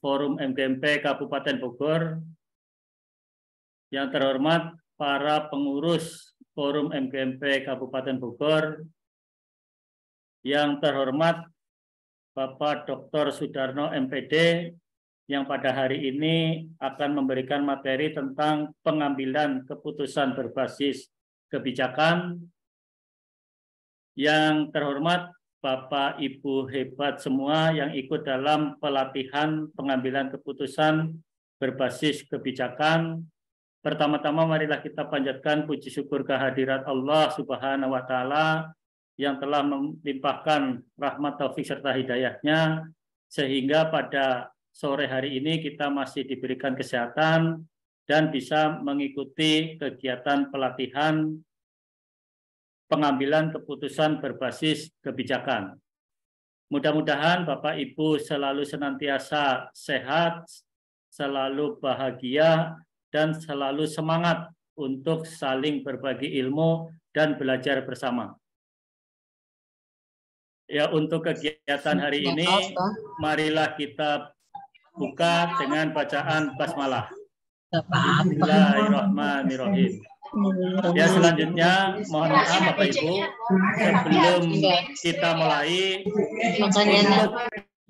Forum MGMP Kabupaten Bogor, yang terhormat para pengurus Forum MGMP Kabupaten Bogor, yang terhormat Bapak Dr. Sudarno MPD, yang pada hari ini akan memberikan materi tentang pengambilan keputusan berbasis kebijakan, yang terhormat Bapak Ibu hebat semua yang ikut dalam pelatihan pengambilan keputusan berbasis kebijakan. Pertama-tama marilah kita panjatkan puji syukur kehadirat Allah Subhanahu wa Ta'ala yang telah melimpahkan rahmat taufik serta hidayahnya sehingga pada sore hari ini kita masih diberikan kesehatan dan bisa mengikuti kegiatan pelatihan pengambilan keputusan berbasis kebijakan. Mudah-mudahan Bapak Ibu selalu senantiasa sehat, selalu bahagia, dan selalu semangat untuk saling berbagi ilmu dan belajar bersama. Ya, untuk kegiatan hari ini, marilah kita buka dengan bacaan basmalah. Bismillahirrahmanirrahim. Ya, selanjutnya mohon maaf Bapak Ibu, sebelum kita mulai, untuk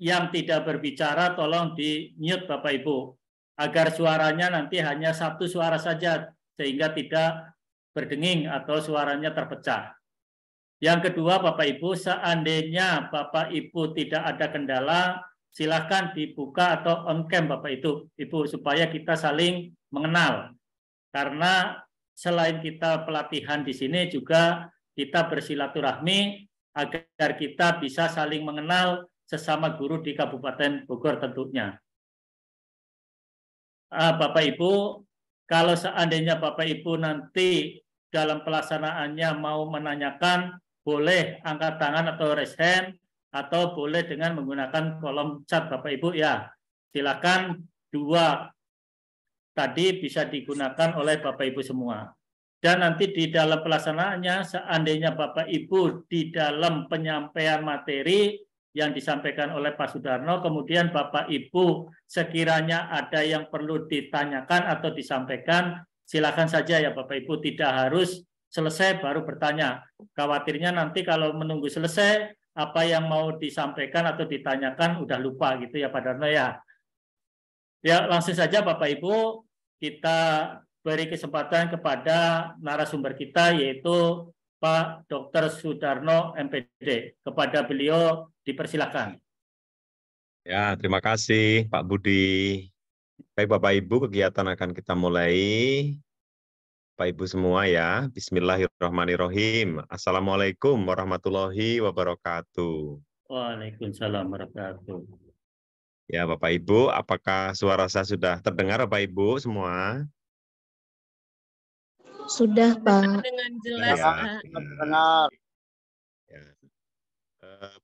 yang tidak berbicara tolong di mute Bapak Ibu, agar suaranya nanti hanya satu suara saja sehingga tidak berdenging atau suaranya terpecah. Yang kedua Bapak Ibu, seandainya Bapak Ibu tidak ada kendala, silakan dibuka atau on cam Bapak Ibu supaya kita saling mengenal. Karena selain kita pelatihan di sini juga kita bersilaturahmi agar kita bisa saling mengenal sesama guru di Kabupaten Bogor tentunya. Bapak Ibu, kalau seandainya Bapak Ibu nanti dalam pelaksanaannya mau menanyakan, boleh angkat tangan atau raise hand, atau boleh dengan menggunakan kolom chat Bapak Ibu ya. Silakan dua tadi bisa digunakan oleh Bapak Ibu semua. Dan nanti di dalam pelaksanaannya, seandainya Bapak Ibu di dalam penyampaian materi yang disampaikan oleh Pak Sudarno, kemudian Bapak Ibu sekiranya ada yang perlu ditanyakan atau disampaikan, silakan saja ya Bapak Ibu, tidak harus selesai baru bertanya. Khawatirnya nanti kalau menunggu selesai, apa yang mau disampaikan atau ditanyakan udah lupa gitu ya Pak Darno ya. Ya, langsung saja Bapak Ibu, kita beri kesempatan kepada narasumber kita yaitu Pak Dr. Sudarno MPD. Kepada beliau dipersilakan. Ya, terima kasih Pak Budi. Baik Bapak Ibu, kegiatan akan kita mulai. Bapak Ibu semua ya, Bismillahirrahmanirrahim. Assalamualaikum warahmatullahi wabarakatuh. Waalaikumsalam warahmatullahi wabarakatuh. Ya Bapak Ibu, apakah suara saya sudah terdengar Bapak Ibu semua? Sudah Pak. Dengan jelas Ya, Pak. ya.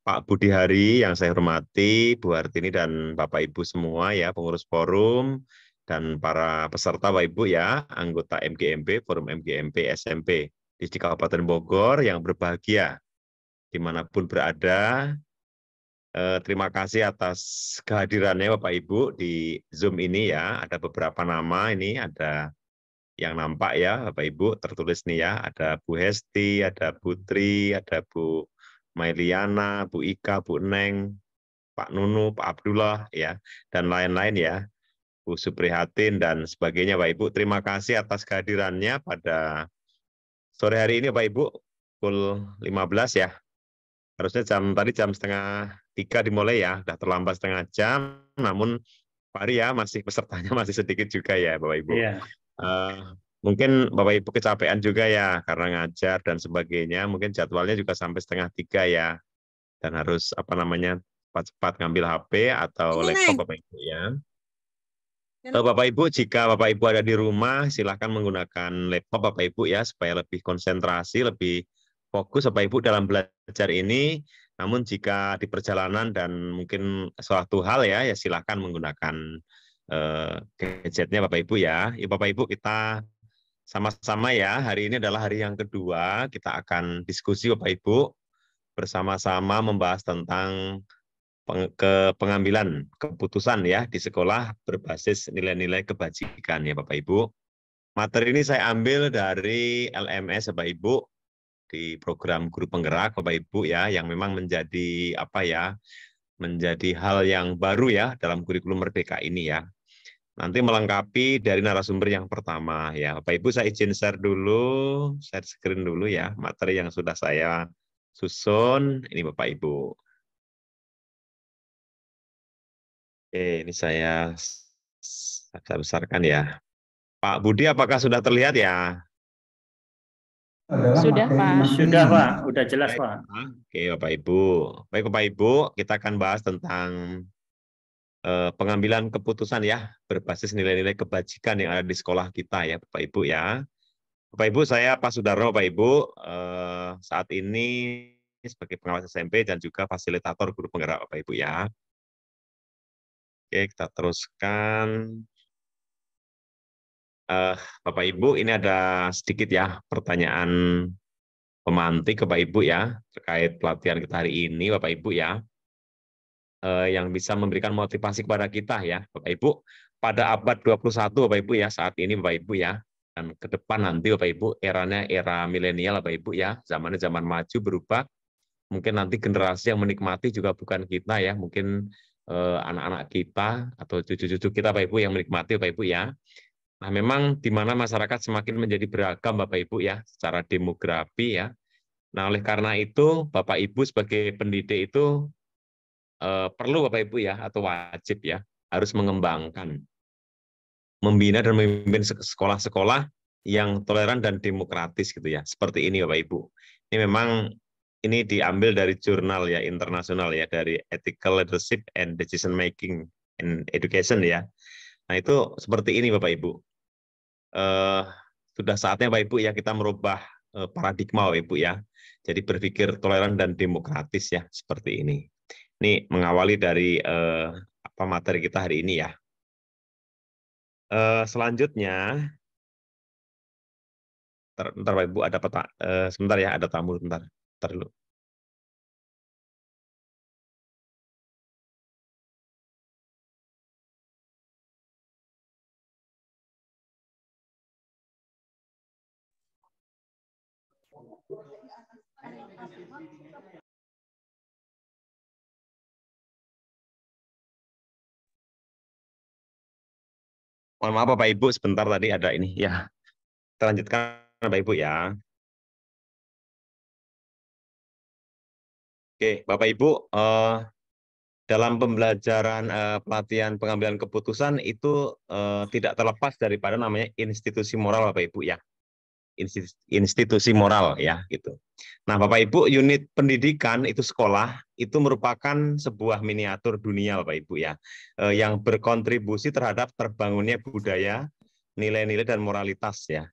Pak Budi Hari yang saya hormati, Bu Hartini dan Bapak Ibu semua ya, pengurus forum dan para peserta Bapak Ibu ya, anggota MGMP, Forum MGMP SMP di Kabupaten Bogor yang berbahagia dimanapun berada. Terima kasih atas kehadirannya Bapak Ibu di Zoom ini ya. Ada beberapa nama ini, ada yang nampak ya Bapak Ibu tertulis nih ya. Ada Bu Hesti, ada Putri, ada Bu Mailiana, Bu Ika, Bu Neng, Pak Nunu, Pak Abdullah ya, dan lain-lain ya. Bu Suprihatin dan sebagainya Bapak Ibu. Terima kasih atas kehadirannya pada sore hari ini Bapak Ibu pukul 15 ya. Harusnya tadi jam 2:30 dimulai ya, sudah terlambat setengah jam, namun Pak Ari ya masih pesertanya masih sedikit juga ya Bapak Ibu. Iya. Mungkin Bapak Ibu kecapean juga ya karena ngajar dan sebagainya, mungkin jadwalnya juga sampai 2:30 ya, dan harus cepat-cepat ngambil HP atau laptop Bapak Ibu ya. Bapak Ibu, jika Bapak Ibu ada di rumah, silakan menggunakan laptop Bapak Ibu ya supaya lebih konsentrasi, lebih fokus Bapak Ibu dalam belajar ini. Namun jika di perjalanan dan mungkin suatu hal ya silakan menggunakan gadgetnya Bapak Ibu ya. Ya Bapak Ibu, kita sama-sama ya, hari ini adalah hari yang kedua, kita akan diskusi Bapak Ibu bersama-sama membahas tentang pengambilan keputusan ya di sekolah berbasis nilai-nilai kebajikan ya Bapak Ibu. Materi ini saya ambil dari LMS Bapak Ibu di program guru penggerak Bapak Ibu ya, yang memang menjadi menjadi hal yang baru ya dalam kurikulum Merdeka ini ya. Nanti melengkapi dari narasumber yang pertama ya. Bapak Ibu saya izin share screen dulu ya materi yang sudah saya susun ini Bapak Ibu. Oke, ini saya besarkan ya. Pak Budi, apakah sudah terlihat ya? Sudah, Pak. Sudah, Pak. Sudah jelas, Baik, Pak. Oke, Bapak Ibu. Baik, Bapak Ibu, kita akan bahas tentang pengambilan keputusan ya, berbasis nilai-nilai kebajikan yang ada di sekolah kita ya, Bapak Ibu ya. Bapak Ibu, saya Pak Sudarno, Bapak Ibu, saat ini sebagai pengawas SMP dan juga fasilitator guru penggerak Bapak Ibu ya. Oke, kita teruskan. Bapak Ibu, ini ada sedikit ya pertanyaan pemantik Bapak Ibu ya terkait pelatihan kita hari ini Bapak Ibu ya, yang bisa memberikan motivasi kepada kita ya Bapak Ibu pada abad 21 Bapak Ibu ya, saat ini Bapak Ibu ya, dan ke depan nanti Bapak Ibu eranya era milenial Bapak Ibu ya, zamannya zaman maju berubah, mungkin nanti generasi yang menikmati juga bukan kita ya, mungkin anak-anak kita atau cucu-cucu kita Bapak Ibu yang menikmati Bapak Ibu ya. Nah, memang di mana masyarakat semakin menjadi beragam Bapak Ibu ya, secara demografi ya. Nah, oleh karena itu Bapak Ibu sebagai pendidik itu perlu Bapak Ibu ya, atau wajib ya, harus mengembangkan, membina dan memimpin sekolah-sekolah yang toleran dan demokratis gitu ya. Seperti ini Bapak Ibu. Ini memang ini diambil dari jurnal ya internasional ya, dari Ethical Leadership and Decision Making in Education ya. Nah, itu seperti ini Bapak Ibu. Sudah saatnya Bapak Ibu ya kita merubah paradigma Bapak Ibu ya. Jadi berpikir toleran dan demokratis ya, seperti ini. Ini mengawali dari materi kita hari ini ya. Selanjutnya, ntar Bapak Ibu ada sebentar ya, ada tamu sebentar. Ntar dulu. Mohon maaf Bapak Ibu, sebentar tadi ada ini ya. Kita lanjutkan Bapak Ibu ya. Oke, Bapak Ibu, dalam pembelajaran pelatihan pengambilan keputusan itu tidak terlepas daripada namanya institusi moral Bapak Ibu ya. Institusi moral ya gitu. Nah, Bapak Ibu, unit pendidikan itu sekolah itu merupakan sebuah miniatur dunia Bapak Ibu ya, yang berkontribusi terhadap terbangunnya budaya, nilai-nilai dan moralitas ya.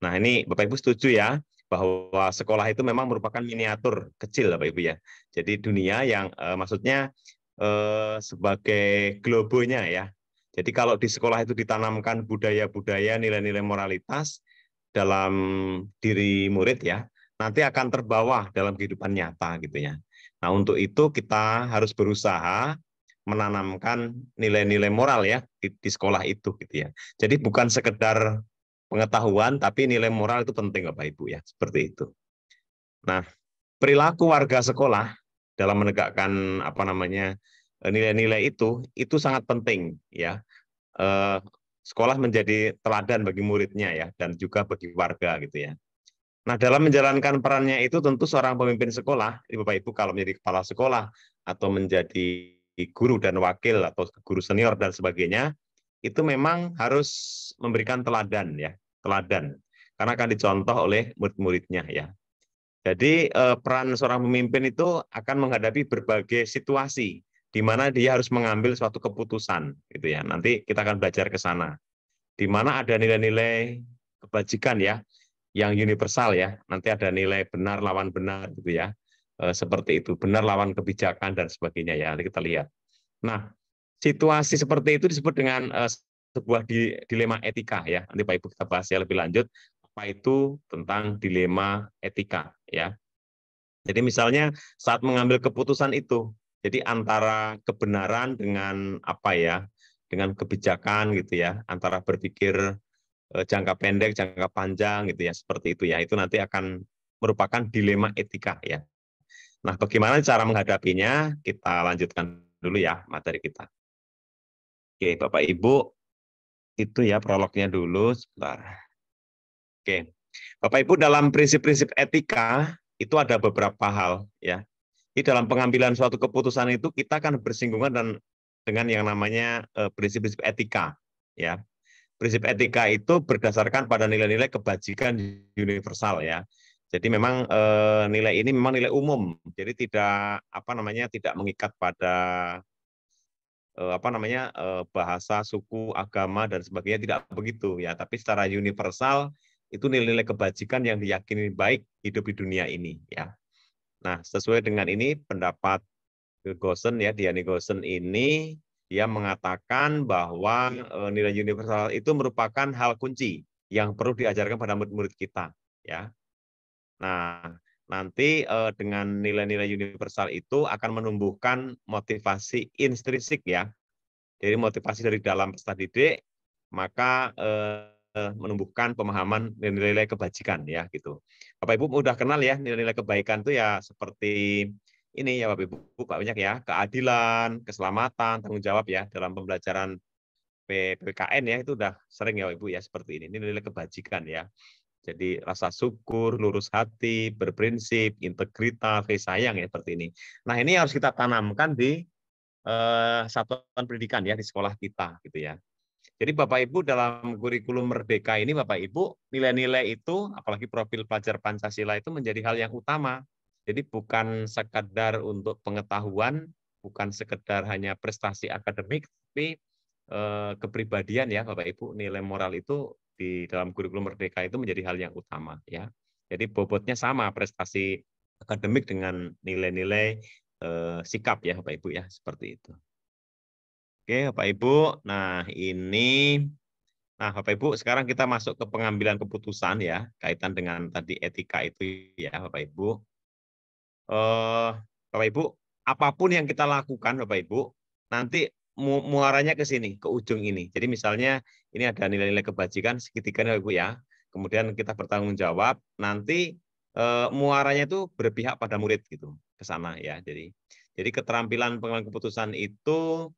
Nah, ini Bapak Ibu setuju ya bahwa sekolah itu memang merupakan miniatur kecil Bapak Ibu ya. Jadi dunia yang maksudnya sebagai globonya ya. Jadi kalau di sekolah itu ditanamkan budaya-budaya, nilai-nilai moralitas dalam diri murid ya, nanti akan terbawa dalam kehidupan nyata gitu ya. Nah, untuk itu kita harus berusaha menanamkan nilai-nilai moral ya di sekolah itu gitu ya. Jadi bukan sekedar pengetahuan, tapi nilai moral itu penting Bapak Ibu ya, seperti itu. Nah, perilaku warga sekolah dalam menegakkan nilai-nilai itu sangat penting ya. Sekolah menjadi teladan bagi muridnya ya, dan juga bagi warga gitu ya. Nah, dalam menjalankan perannya itu tentu seorang pemimpin sekolah, Bapak Ibu kalau menjadi kepala sekolah atau menjadi guru dan wakil atau guru senior dan sebagainya, itu memang harus memberikan teladan ya, teladan. Karena akan dicontoh oleh murid-muridnya ya. Jadi peran seorang pemimpin itu akan menghadapi berbagai situasi di mana dia harus mengambil suatu keputusan gitu ya. Nanti kita akan belajar ke sana. Di mana ada nilai-nilai kebajikan ya yang universal ya. Nanti ada nilai benar lawan benar gitu ya. Seperti itu, benar lawan kebijakan dan sebagainya ya. Nanti kita lihat. Nah, situasi seperti itu disebut dengan sebuah dilema etika ya. Nanti Pak Ibu kita bahas ya lebih lanjut apa itu tentang dilema etika ya. Jadi misalnya saat mengambil keputusan itu, Jadi antara kebenaran dengan apa ya, dengan kebijakan gitu ya, antara berpikir jangka pendek, jangka panjang gitu ya, seperti itu ya. Itu nanti akan merupakan dilema etika ya. Nah, bagaimana cara menghadapinya? Kita lanjutkan dulu ya materi kita. Oke, Bapak Ibu, itu ya prolognya dulu sebentar. Oke. Bapak Ibu, dalam prinsip-prinsip etika itu ada beberapa hal ya. Di dalam pengambilan suatu keputusan itu kita akan bersinggungan dengan yang namanya prinsip-prinsip etika ya. Prinsip etika itu berdasarkan pada nilai-nilai kebajikan universal ya. Jadi memang nilai ini memang nilai umum. Jadi tidak apa namanya tidak mengikat pada apa namanya bahasa, suku, agama dan sebagainya, tidak begitu ya. Tapi secara universal itu nilai-nilai kebajikan yang diyakini baik hidup di dunia ini ya. Nah, sesuai dengan ini pendapat Goosen ya, Diane Goosen ini dia mengatakan bahwa nilai universal itu merupakan hal kunci yang perlu diajarkan pada murid-murid kita ya. Nah, nanti dengan nilai-nilai universal itu akan menumbuhkan motivasi intrinsik ya. Jadi motivasi dari dalam peserta didik, maka menumbuhkan pemahaman nilai-nilai kebajikan ya gitu. Bapak Ibu udah kenal ya nilai-nilai kebaikan itu ya seperti ini ya Bapak Ibu banyak ya, keadilan, keselamatan, tanggung jawab ya dalam pembelajaran PKN ya itu udah sering ya Bapak Ibu ya seperti ini. Ini nilai kebajikan ya. Jadi rasa syukur, lurus hati, berprinsip, integritas, kasih sayang ya seperti ini. Nah, ini harus kita tanamkan di satuan pendidikan ya di sekolah kita gitu ya. Jadi Bapak Ibu dalam kurikulum Merdeka ini Bapak Ibu nilai-nilai itu apalagi profil pelajar Pancasila itu menjadi hal yang utama. Jadi bukan sekadar untuk pengetahuan, bukan sekedar hanya prestasi akademik, tapi kepribadian ya Bapak Ibu, nilai moral itu di dalam kurikulum Merdeka itu menjadi hal yang utama ya. Jadi bobotnya sama prestasi akademik dengan nilai-nilai sikap ya Bapak Ibu ya seperti itu. Oke Bapak Ibu, nah ini, nah Bapak Ibu sekarang kita masuk ke pengambilan keputusan ya kaitan dengan tadi etika itu ya Bapak Ibu. Bapak Ibu, apapun yang kita lakukan Bapak Ibu, nanti muaranya ke sini, ke ujung ini. Jadi misalnya ini ada nilai-nilai kebajikan segitiga Bapak Ibu ya. Kemudian kita bertanggung jawab, nanti muaranya itu berpihak pada murid gitu ke sana ya. Jadi keterampilan pengambilan keputusan itu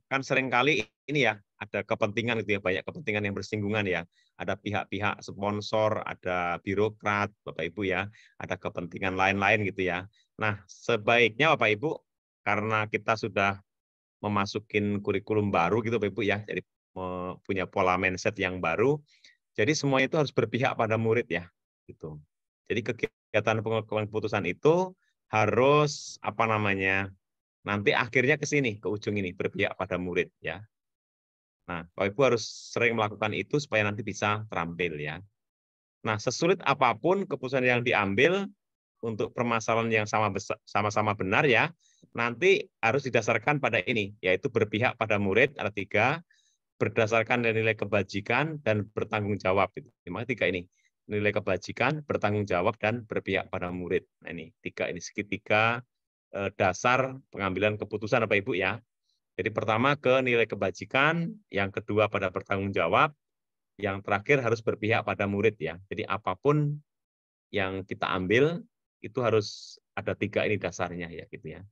kan seringkali ini ya ada kepentingan gitu ya, banyak kepentingan yang bersinggungan ya. Ada pihak-pihak sponsor, ada birokrat, Bapak Ibu ya, ada kepentingan lain-lain gitu ya. Nah, sebaiknya Bapak Ibu karena kita sudah memasukin kurikulum baru gitu Bapak Ibu ya, jadi punya pola mindset yang baru, jadi semuanya itu harus berpihak pada murid ya, gitu. Jadi kegiatan pengambilan keputusan itu harus apa namanya? Nanti akhirnya ke sini, ke ujung ini berpihak pada murid ya. Nah, Bapak Ibu harus sering melakukan itu supaya nanti bisa terampil ya. Nah, sesulit apapun keputusan yang diambil untuk permasalahan yang sama-sama benar ya, nanti harus didasarkan pada ini, yaitu berpihak pada murid, ada 3, berdasarkan nilai kebajikan dan bertanggung jawab. Memang 3 ini, nilai kebajikan, bertanggung jawab, dan berpihak pada murid. Nah, ini 3 ini segitiga dasar pengambilan keputusan Bapak Ibu ya. Jadi pertama ke nilai kebajikan, yang kedua pada bertanggung jawab, yang terakhir harus berpihak pada murid ya. Jadi apapun yang kita ambil itu harus ada 3 ini dasarnya ya gitu ya.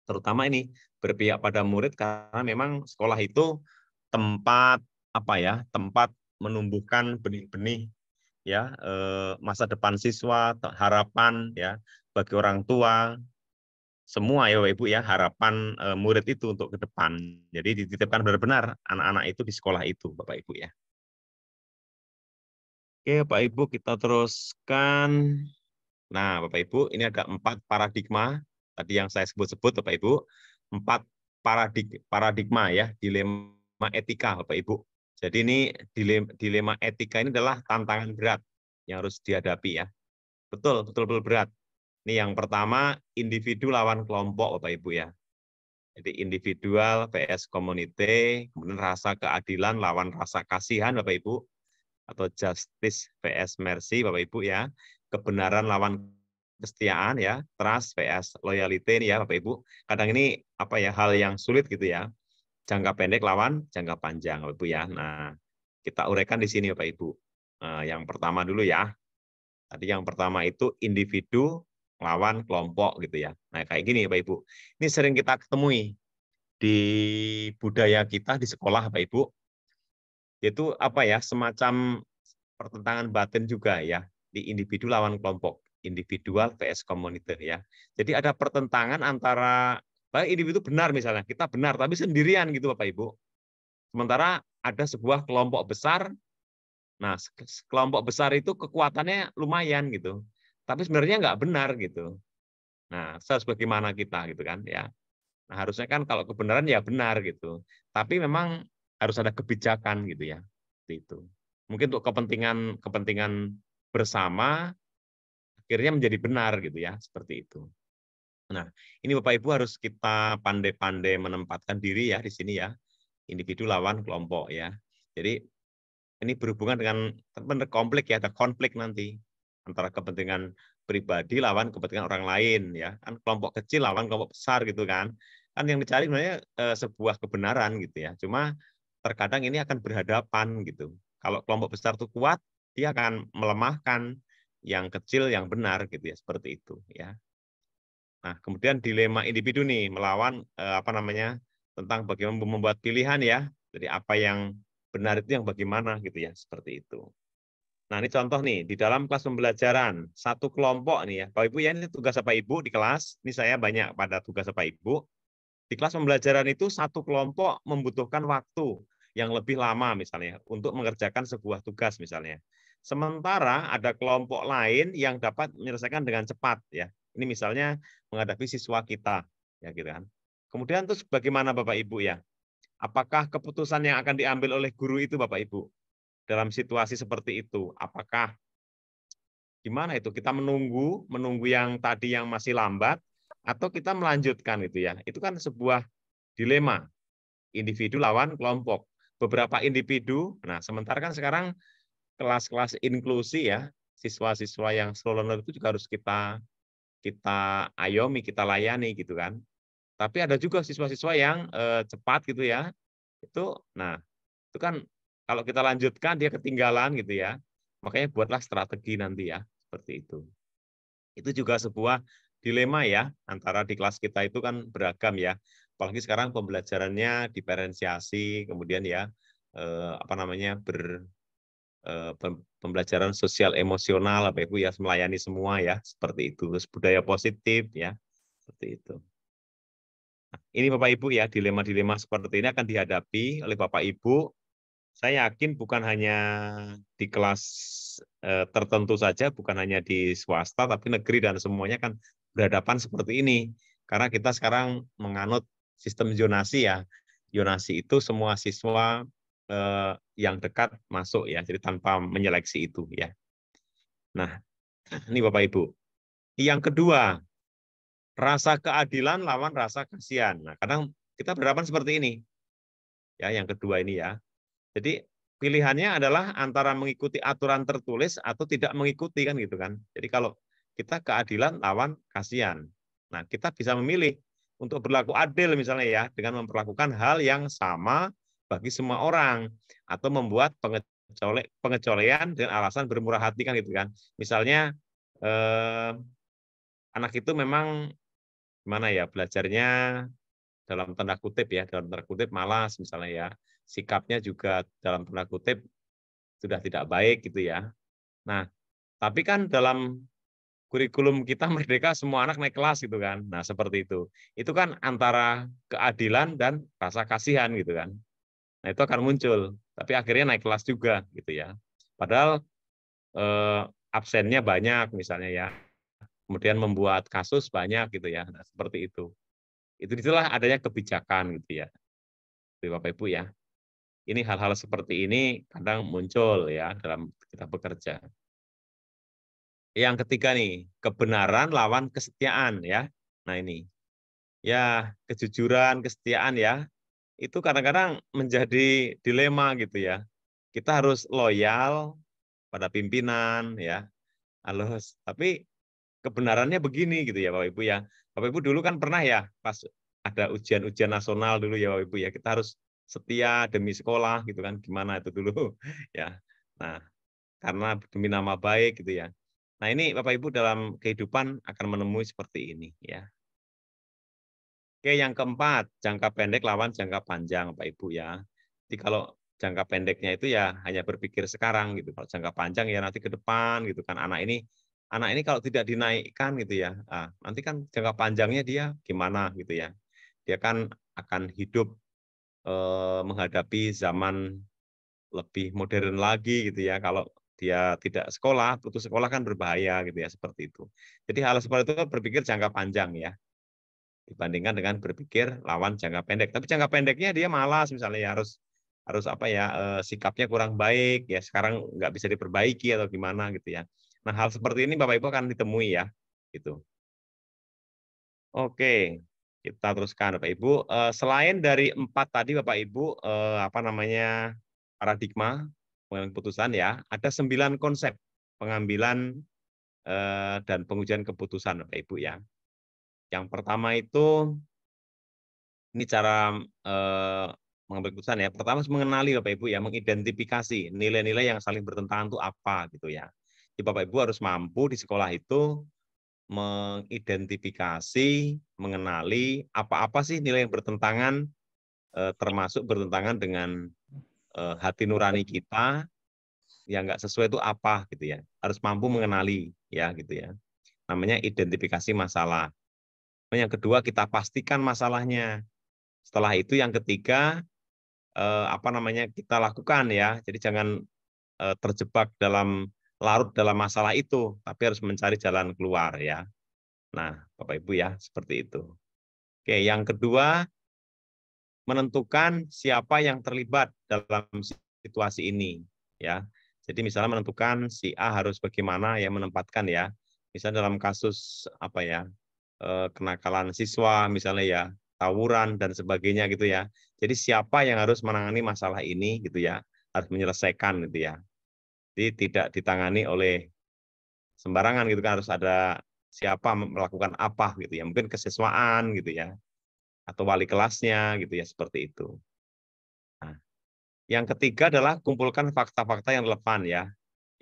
Terutama ini berpihak pada murid karena memang sekolah itu tempat apa ya? Tempat menumbuhkan benih-benih ya masa depan siswa, harapan ya bagi orang tua, semua ya Bapak Ibu ya, harapan murid itu untuk ke depan. Jadi dititipkan benar-benar anak-anak itu di sekolah itu Bapak Ibu ya. Oke Bapak Ibu kita teruskan. Nah Bapak Ibu ini ada 4 paradigma tadi yang saya sebut-sebut Bapak Ibu. 4 paradigma ya, dilema etika Bapak Ibu. Jadi ini dilema etika ini adalah tantangan berat yang harus dihadapi ya. Betul berat. Ini yang pertama individu lawan kelompok Bapak Ibu ya. Jadi individual vs community, kemudian rasa keadilan lawan rasa kasihan Bapak Ibu, atau justice vs mercy Bapak Ibu ya, kebenaran lawan kesetiaan ya, trust vs loyalty ini ya Bapak Ibu. Kadang ini apa ya, hal yang sulit gitu ya. Jangka pendek lawan jangka panjang Bapak Ibu ya. Nah, kita uraikan di sini Bapak Ibu. Yang pertama dulu ya. Tadi yang pertama itu individu lawan kelompok gitu ya. Nah, kayak gini Bapak Ibu. Ini sering kita ketemui di budaya kita di sekolah Bapak Ibu. Itu apa ya, semacam pertentangan batin juga ya, di individu lawan kelompok, individual vs komunitas ya. Jadi ada pertentangan antara baik individu benar misalnya, kita benar tapi sendirian gitu Bapak Ibu. Sementara ada sebuah kelompok besar, nah kelompok besar itu kekuatannya lumayan gitu. Tapi sebenarnya nggak benar gitu. Nah, harus bagaimana kita gitu kan ya. Nah, harusnya kan kalau kebenaran ya benar gitu. Tapi memang harus ada kebijakan gitu ya. Seperti itu. Mungkin untuk kepentingan kepentingan bersama akhirnya menjadi benar gitu ya, seperti itu. Nah, ini Bapak Ibu harus kita pandai-pandai menempatkan diri ya di sini ya. Individu lawan kelompok ya. Jadi ini berhubungan dengan konflik ya, ada konflik nanti antara kepentingan pribadi lawan kepentingan orang lain ya. Kan kelompok kecil lawan kelompok besar gitu kan. Kan yang dicari sebenarnya sebuah kebenaran gitu ya. Cuma terkadang ini akan berhadapan gitu. Kalau kelompok besar itu kuat, dia akan melemahkan yang kecil yang benar gitu ya, seperti itu ya. Nah, kemudian dilema individu nih melawan apa namanya? Tentang bagaimana membuat pilihan ya. Jadi apa yang benar itu yang bagaimana gitu ya, seperti itu. Nah, ini contoh nih di dalam kelas pembelajaran satu kelompok nih ya. Bapak Ibu ya, ini tugas Bapak Ibu di kelas. Ini saya banyak pada tugas Bapak Ibu. Di kelas pembelajaran itu satu kelompok membutuhkan waktu yang lebih lama misalnya untuk mengerjakan sebuah tugas misalnya. Sementara ada kelompok lain yang dapat menyelesaikan dengan cepat ya. Ini misalnya menghadapi siswa kita ya gitu kan. Kemudian terus bagaimana Bapak Ibu ya? Apakah keputusan yang akan diambil oleh guru itu Bapak Ibu dalam situasi seperti itu? Apakah gimana itu? Kita menunggu yang tadi yang masih lambat atau kita melanjutkan itu ya? Itu kan sebuah dilema individu lawan kelompok. Beberapa individu, nah sementara kan sekarang kelas-kelas inklusi ya, siswa-siswa yang slow learner itu juga harus kita ayomi, kita layani gitu kan. Tapi ada juga siswa-siswa yang cepat gitu ya. Nah, itu kan kalau kita lanjutkan dia ketinggalan gitu ya. Makanya buatlah strategi nanti ya, seperti itu. Itu juga sebuah dilema ya, antara di kelas kita itu kan beragam ya. Apalagi sekarang pembelajarannya diferensiasi, kemudian ya apa namanya pembelajaran sosial emosional Bapak Ibu ya, melayani semua ya, seperti itu. Terus budaya positif ya, seperti itu. Nah, ini Bapak Ibu ya, dilema-dilema seperti ini akan dihadapi oleh Bapak Ibu. Saya yakin bukan hanya di kelas tertentu saja, bukan hanya di swasta, tapi negeri dan semuanya kan berhadapan seperti ini. Karena kita sekarang menganut sistem zonasi ya. Zonasi itu semua siswa yang dekat masuk ya, jadi tanpa menyeleksi itu ya. Nah, ini Bapak Ibu. Yang kedua, rasa keadilan lawan rasa kasihan. Nah, kadang kita berhadapan seperti ini. Ya, yang kedua ini ya. Jadi pilihannya adalah antara mengikuti aturan tertulis atau tidak mengikuti kan gitu kan. Jadi kalau kita keadilan lawan kasihan. Nah, kita bisa memilih untuk berlaku adil misalnya ya dengan memperlakukan hal yang sama bagi semua orang atau membuat pengecualian dengan alasan bermurah hati kan gitu kan. Misalnya anak itu memang gimana ya belajarnya dalam tanda kutip ya, dalam tanda kutip malas misalnya ya. Sikapnya juga dalam tanda kutip sudah tidak baik gitu ya. Nah, tapi kan dalam kurikulum kita Merdeka semua anak naik kelas gitu kan. Nah, seperti itu. Itu kan antara keadilan dan rasa kasihan gitu kan. Nah, itu akan muncul. Tapi akhirnya naik kelas juga gitu ya. Padahal absennya banyak misalnya ya. Kemudian membuat kasus banyak gitu ya. Nah, seperti itu. Itulah adanya kebijakan gitu ya. Bapak Ibu ya. Ini hal-hal seperti ini kadang muncul ya dalam kita bekerja. Yang ketiga nih, kebenaran lawan kesetiaan ya. Nah ini, ya kejujuran, kesetiaan ya, itu kadang-kadang menjadi dilema gitu ya. Kita harus loyal pada pimpinan ya, halus. Tapi kebenarannya begini gitu ya Bapak Ibu ya. Bapak Ibu dulu kan pernah ya pas ada ujian-ujian nasional dulu ya Bapak Ibu ya, kita harus setia demi sekolah gitu kan, gimana itu dulu ya. Nah, karena demi nama baik gitu ya. Nah, ini Bapak Ibu dalam kehidupan akan menemui seperti ini ya. Oke, yang keempat, jangka pendek lawan jangka panjang Bapak Ibu ya. Jadi kalau jangka pendeknya itu ya hanya berpikir sekarang gitu. Kalau jangka panjang ya nanti ke depan gitu kan. Anak ini kalau tidak dinaikkan gitu ya. Nanti kan jangka panjangnya dia gimana gitu ya. Dia kan akan hidup menghadapi zaman lebih modern lagi gitu ya. Kalau dia tidak sekolah, putus sekolah kan berbahaya gitu ya, seperti itu. Jadi hal seperti itu berpikir jangka panjang ya, dibandingkan dengan berpikir lawan jangka pendek. Tapi jangka pendeknya dia malas misalnya ya, harus apa ya, sikapnya kurang baik ya, sekarang nggak bisa diperbaiki atau gimana gitu ya. Nah, hal seperti ini Bapak Ibu akan ditemui ya, gitu. Oke, kita teruskan Bapak Ibu. Selain dari 4 tadi Bapak Ibu, apa namanya, paradigma pengambilan keputusan ya, ada 9 konsep pengambilan dan pengujian keputusan Bapak Ibu ya. Yang pertama itu, ini cara mengambil keputusan ya. Pertama mengenali Bapak Ibu ya, mengidentifikasi nilai-nilai yang saling bertentangan itu apa gitu ya. Jadi Bapak Ibu harus mampu di sekolah itu mengidentifikasi, mengenali apa-apa sih nilai yang bertentangan, termasuk bertentangan dengan hati nurani kita, yang nggak sesuai itu apa gitu ya. Harus mampu mengenali ya gitu ya. Namanya identifikasi masalah. Yang kedua kita pastikan masalahnya. Setelah itu yang ketiga apa namanya kita lakukan ya. Jadi jangan terjebak larut dalam masalah itu, tapi harus mencari jalan keluar ya. Nah, Bapak Ibu ya, seperti itu. Oke, yang kedua, menentukan siapa yang terlibat dalam situasi ini ya. Jadi misalnya menentukan si A harus bagaimana ya menempatkan ya. Misalnya dalam kasus apa ya, kenakalan siswa misalnya ya, tawuran dan sebagainya gitu ya. Jadi siapa yang harus menangani masalah ini gitu ya, harus menyelesaikan gitu ya. Jadi tidak ditangani oleh sembarangan gitu kan, harus ada siapa melakukan apa gitu ya. Mungkin kesiswaan gitu ya, atau wali kelasnya gitu ya, seperti itu. Nah, yang ketiga adalah kumpulkan fakta-fakta yang relevan ya.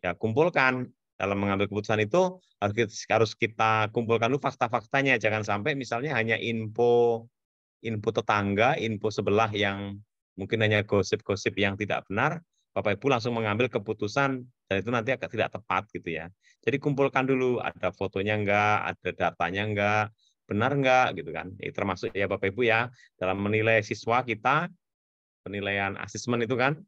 Ya, kumpulkan dalam mengambil keputusan itu harus kita kumpulkan dulu fakta-faktanya, jangan sampai misalnya hanya info tetangga, info sebelah yang mungkin hanya gosip-gosip yang tidak benar, Bapak Ibu langsung mengambil keputusan dan itu nanti akan tidak tepat gitu ya. Jadi kumpulkan dulu, ada fotonya enggak, ada datanya enggak, benar enggak gitu kan. Ini termasuk ya Bapak Ibu ya, dalam menilai siswa kita, penilaian asesmen itu kan,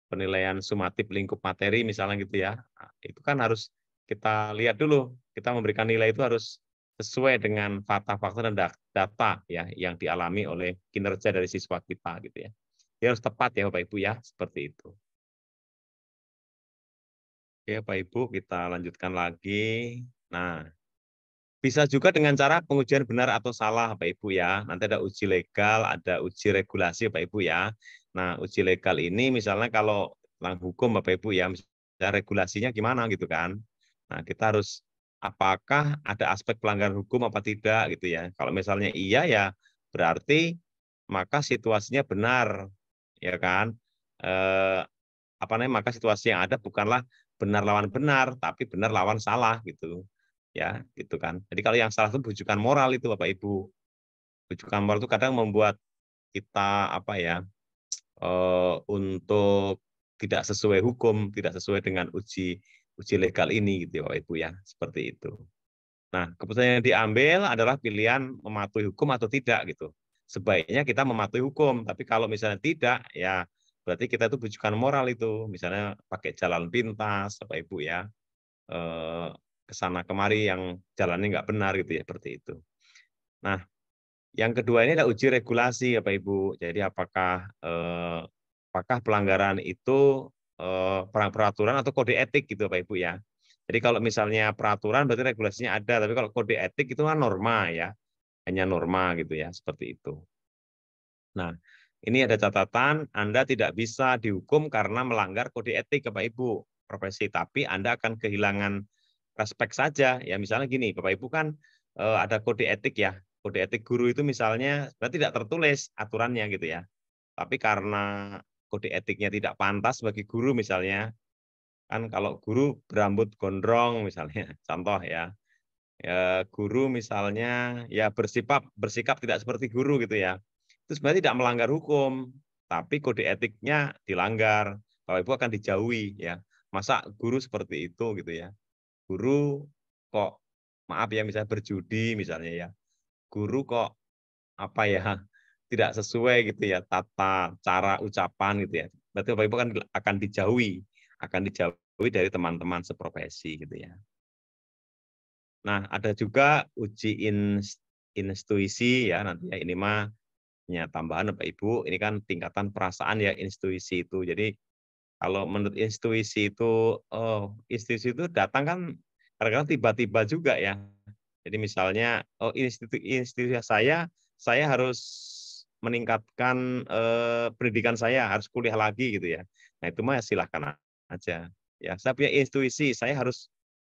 penilaian sumatif lingkup materi misalnya gitu ya. Nah, itu kan harus kita lihat dulu, kita memberikan nilai itu harus sesuai dengan fakta-fakta dan data ya yang dialami oleh kinerja dari siswa kita gitu ya. Dia harus tepat ya Bapak Ibu ya, seperti itu. Oke Bapak Ibu, kita lanjutkan lagi. Nah, bisa juga dengan cara pengujian benar atau salah Bapak Ibu ya. Nanti ada uji legal, ada uji regulasi Bapak Ibu ya. Nah, uji legal ini misalnya kalau tentang hukum Bapak Ibu ya, misalnya regulasinya gimana gitu kan. Nah, kita harus apakah ada aspek pelanggaran hukum apa tidak gitu ya. Kalau misalnya iya ya berarti maka situasinya benar ya kan. Apa namanya, maka situasi yang ada bukanlah benar lawan benar, tapi benar lawan salah gitu. Ya, gitu kan. Jadi kalau yang salah itu bujukan moral itu Bapak Ibu. Bujukan moral itu kadang membuat kita apa ya, untuk tidak sesuai hukum, tidak sesuai dengan uji legal ini gitu ya Bapak Ibu ya, seperti itu. Nah, keputusan yang diambil adalah pilihan mematuhi hukum atau tidak gitu. Sebaiknya kita mematuhi hukum, tapi kalau misalnya tidak, ya berarti kita itu bujukan moral itu. Misalnya pakai jalan pintas, Bapak Ibu ya, ke sana kemari yang jalannya nggak benar gitu ya, seperti itu. Nah, yang kedua ini ada uji regulasi, Bapak Ibu. Jadi apakah pelanggaran itu peraturan atau kode etik gitu, Bapak Ibu ya. Jadi kalau misalnya peraturan berarti regulasinya ada, tapi kalau kode etik itu kan norma ya, hanya norma gitu ya, seperti itu. Nah, ini ada catatan, Anda tidak bisa dihukum karena melanggar kode etik, Bapak Ibu profesi, tapi Anda akan kehilangan respect saja. Ya misalnya gini, Bapak Ibu kan ada kode etik ya. Kode etik guru itu misalnya berarti tidak tertulis aturannya gitu ya. Tapi karena kode etiknya tidak pantas bagi guru misalnya, kan kalau guru berambut gondrong misalnya, contoh ya. Ya, guru misalnya ya bersikap tidak seperti guru gitu ya. Itu sebenarnya tidak melanggar hukum, tapi kode etiknya dilanggar. Bapak Ibu akan dijauhi ya. Masa guru seperti itu gitu ya. Guru kok maaf ya misalnya berjudi misalnya ya. Guru kok apa ya tidak sesuai gitu ya tata cara ucapan gitu ya. Berarti Bapak Ibu akan dijauhi dari teman-teman seprofesi gitu ya. Nah, ada juga uji intuisi ya nanti ya ini mah tambahan Bapak Ibu, ini kan tingkatan perasaan ya intuisi itu. Jadi kalau menurut intuisi itu intuisi itu datang kan kadang-kadang tiba-tiba juga ya. Jadi misalnya institusi saya harus meningkatkan pendidikan saya, harus kuliah lagi gitu ya. Nah, itu mah silahkan aja. Ya, saya punya intuisi, saya harus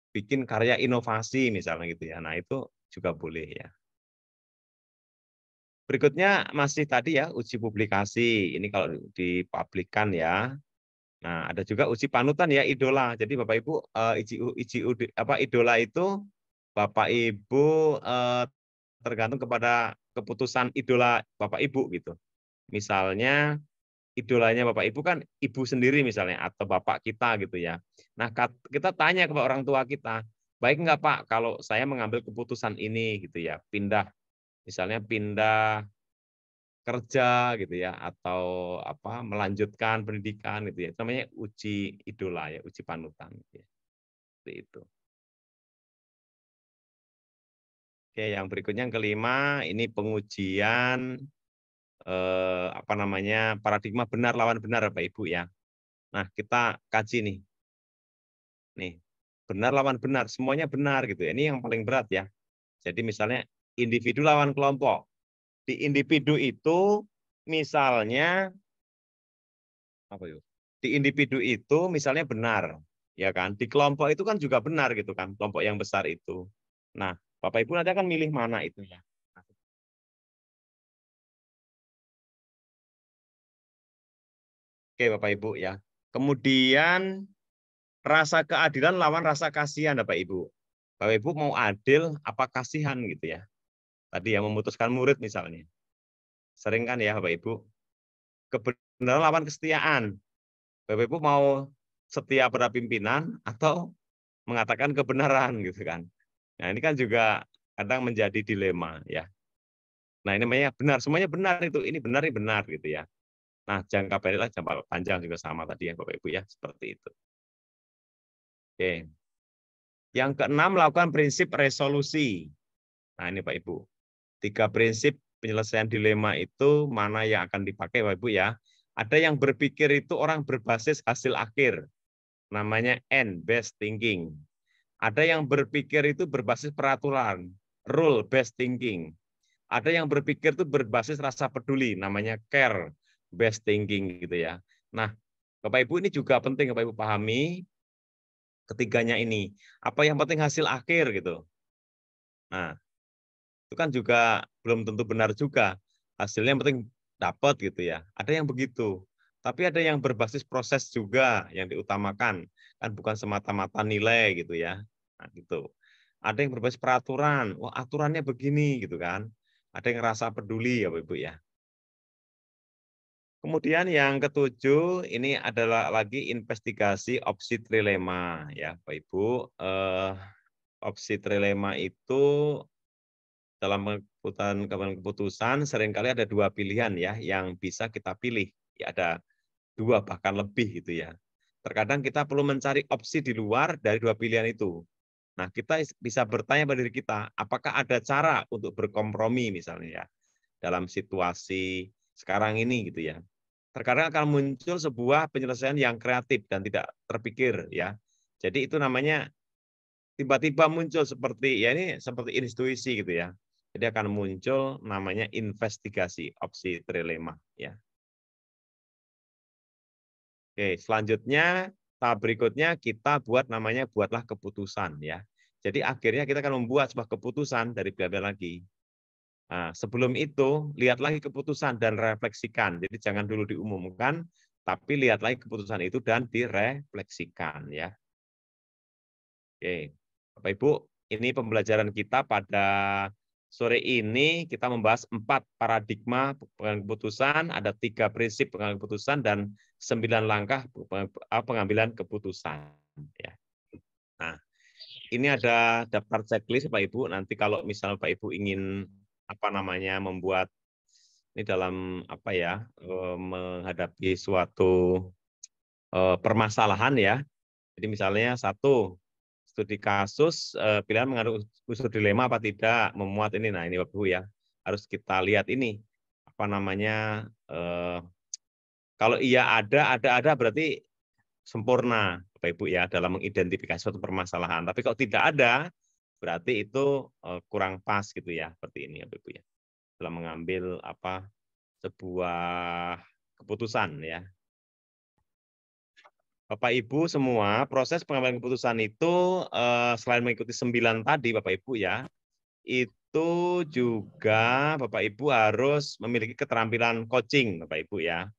bikin karya inovasi misalnya gitu ya. Nah, itu juga boleh ya. Berikutnya masih tadi ya uji publikasi. Ini kalau dipublikkan ya. Nah, ada juga uji panutan ya idola. Jadi Bapak Ibu idola itu Bapak Ibu tergantung kepada keputusan idola Bapak Ibu gitu. Misalnya idolanya Bapak Ibu kan ibu sendiri misalnya atau bapak kita gitu ya. Nah, kita tanya kepada orang tua kita, baik nggak Pak kalau saya mengambil keputusan ini gitu ya, misalnya pindah kerja gitu ya atau apa melanjutkan pendidikan gitu ya. Itu namanya uji idola ya, uji panutan gitu ya. Seperti itu. Oke, yang berikutnya yang kelima ini pengujian apa namanya paradigma benar lawan benar Bapak Ibu ya. Nah, kita kaji nih. Nih, benar lawan benar, semuanya benar gitu ya. Ini yang paling berat ya. Jadi misalnya individu lawan kelompok. Di individu itu misalnya apa yuk? Di individu itu misalnya benar, ya kan? Di kelompok itu kan juga benar gitu kan, kelompok yang besar itu. Nah, Bapak Ibu nanti akan milih mana itu ya. Oke, Bapak Ibu ya. Kemudian rasa keadilan lawan rasa kasihan, Bapak Ibu. Bapak Ibu mau adil apa kasihan gitu ya. Tadi yang memutuskan murid misalnya. Sering kan ya Bapak Ibu. Kebenaran lawan kesetiaan. Bapak Ibu mau setia pada pimpinan atau mengatakan kebenaran gitu kan. Nah, ini kan juga kadang menjadi dilema ya. Nah, ini namanya benar, semuanya benar itu. Ini benar gitu ya. Nah, jangka pendek jangka panjang juga sama tadi ya Bapak Ibu ya, seperti itu. Oke. Yang keenam, melakukan prinsip resolusi. Nah, ini Pak Ibu. 3 prinsip penyelesaian dilema itu mana yang akan dipakai Bapak Ibu ya. Ada yang berpikir itu orang berbasis hasil akhir. Namanya N, based thinking. Ada yang berpikir itu berbasis peraturan, rule based thinking. Ada yang berpikir itu berbasis rasa peduli, namanya care based thinking gitu ya. Nah, Bapak Ibu ini juga penting Bapak Ibu pahami ketiganya ini. Apa yang penting hasil akhir gitu. Nah, itu kan juga belum tentu benar juga. Hasilnya yang penting dapat gitu ya. Ada yang begitu. Tapi ada yang berbasis proses juga yang diutamakan. Kan bukan semata-mata nilai gitu ya. Nah, gitu. Ada yang berbasis peraturan. Wah, aturannya begini gitu kan. Ada yang rasa peduli ya Bapak Ibu ya. Kemudian yang ketujuh ini adalah lagi investigasi opsi trilema ya Bapak Ibu. Opsi trilema itu dalam keputusan seringkali ada 2 pilihan ya yang bisa kita pilih. Ya, ada 2 bahkan lebih gitu ya. Terkadang kita perlu mencari opsi di luar dari 2 pilihan itu. Nah, kita bisa bertanya pada diri kita, apakah ada cara untuk berkompromi misalnya ya dalam situasi sekarang ini gitu ya. Terkadang akan muncul sebuah penyelesaian yang kreatif dan tidak terpikir ya. Jadi itu namanya tiba-tiba muncul seperti ya ini seperti intuisi gitu ya. Jadi akan muncul namanya investigasi opsi trilema ya. Oke, selanjutnya tahap berikutnya kita buat namanya buatlah keputusan ya. Jadi akhirnya kita akan membuat sebuah keputusan dari belajar lagi. Nah, sebelum itu lihat lagi keputusan dan refleksikan. Jadi jangan dulu diumumkan, tapi lihat lagi keputusan itu dan direfleksikan ya. Oke, Bapak Ibu, ini pembelajaran kita pada sore ini kita membahas 4 paradigma pengambilan keputusan, ada 3 prinsip pengambilan keputusan dan 9 langkah pengambilan keputusan. Ya. Nah, ini ada daftar checklist Pak Ibu. Nanti kalau misalnya Pak Ibu ingin membuat ini dalam menghadapi suatu permasalahan ya. Jadi misalnya 1, studi kasus pilihan mengandung unsur dilema apa tidak, memuat ini. Nah, ini Bapak Ibu ya. Harus kita lihat ini kalau iya ada berarti sempurna Bapak Ibu ya dalam mengidentifikasi suatu permasalahan. Tapi kalau tidak ada berarti itu kurang pas gitu ya, seperti ini Bapak Ibu ya. Dalam mengambil sebuah keputusan ya. Bapak Ibu semua, proses pengambilan keputusan itu selain mengikuti 9 tadi Bapak Ibu ya, itu juga Bapak Ibu harus memiliki keterampilan coaching Bapak Ibu ya.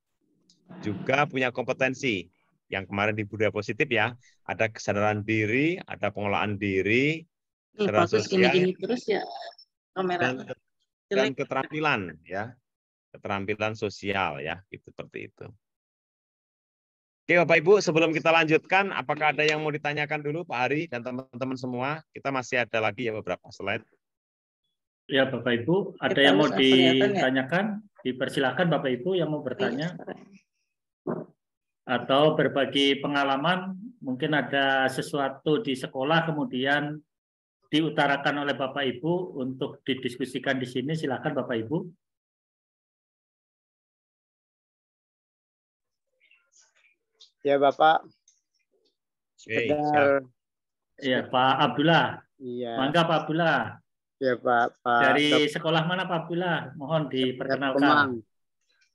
Juga punya kompetensi yang kemarin di budaya positif ya, ada kesadaran diri, ada pengelolaan diri, kesadaran sosial, gini terus ya kamera dan keterampilan ya, keterampilan sosial ya, gitu seperti itu. Oke Bapak Ibu, sebelum kita lanjutkan, apakah ada yang mau ditanyakan dulu Pak Hari dan teman-teman semua? Kita masih ada lagi ya beberapa slide. Ya Bapak Ibu, ada yang mau ditanyakan? Dipersilakan Bapak Ibu yang mau bertanya. Atau berbagi pengalaman, mungkin ada sesuatu di sekolah kemudian diutarakan oleh Bapak Ibu untuk didiskusikan di sini. Silakan Bapak Ibu. Ya Bapak. Sekedar. Ya Pak Abdullah. Iya. Mangga Pak Abdullah. Ya Pak. Dari sekolah mana Pak Abdullah? Mohon diperkenalkan.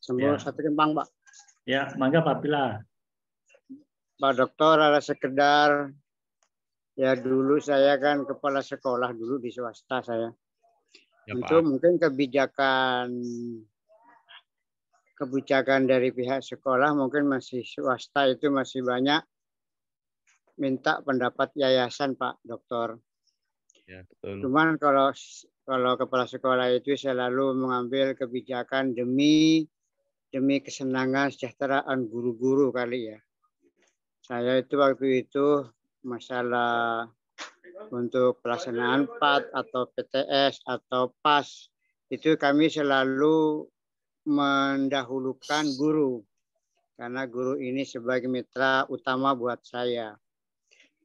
Semua ya. 1 Kemang Pak. Ya, mangga Pak Abdullah. Pak Dokter, ada sekedar ya dulu saya kan kepala sekolah dulu di swasta saya. Ya, itu Pak. Mungkin kebijakan dari pihak sekolah mungkin masih swasta itu masih banyak minta pendapat yayasan Pak Dokter. Ya, betul. Cuman kalau kepala sekolah itu selalu mengambil kebijakan demi kesenangan kesejahteraan guru-guru kali ya. Saya itu waktu itu masalah untuk pelaksanaan PAT atau PTS atau PAS itu kami selalu mendahulukan guru karena guru ini sebagai mitra utama buat saya.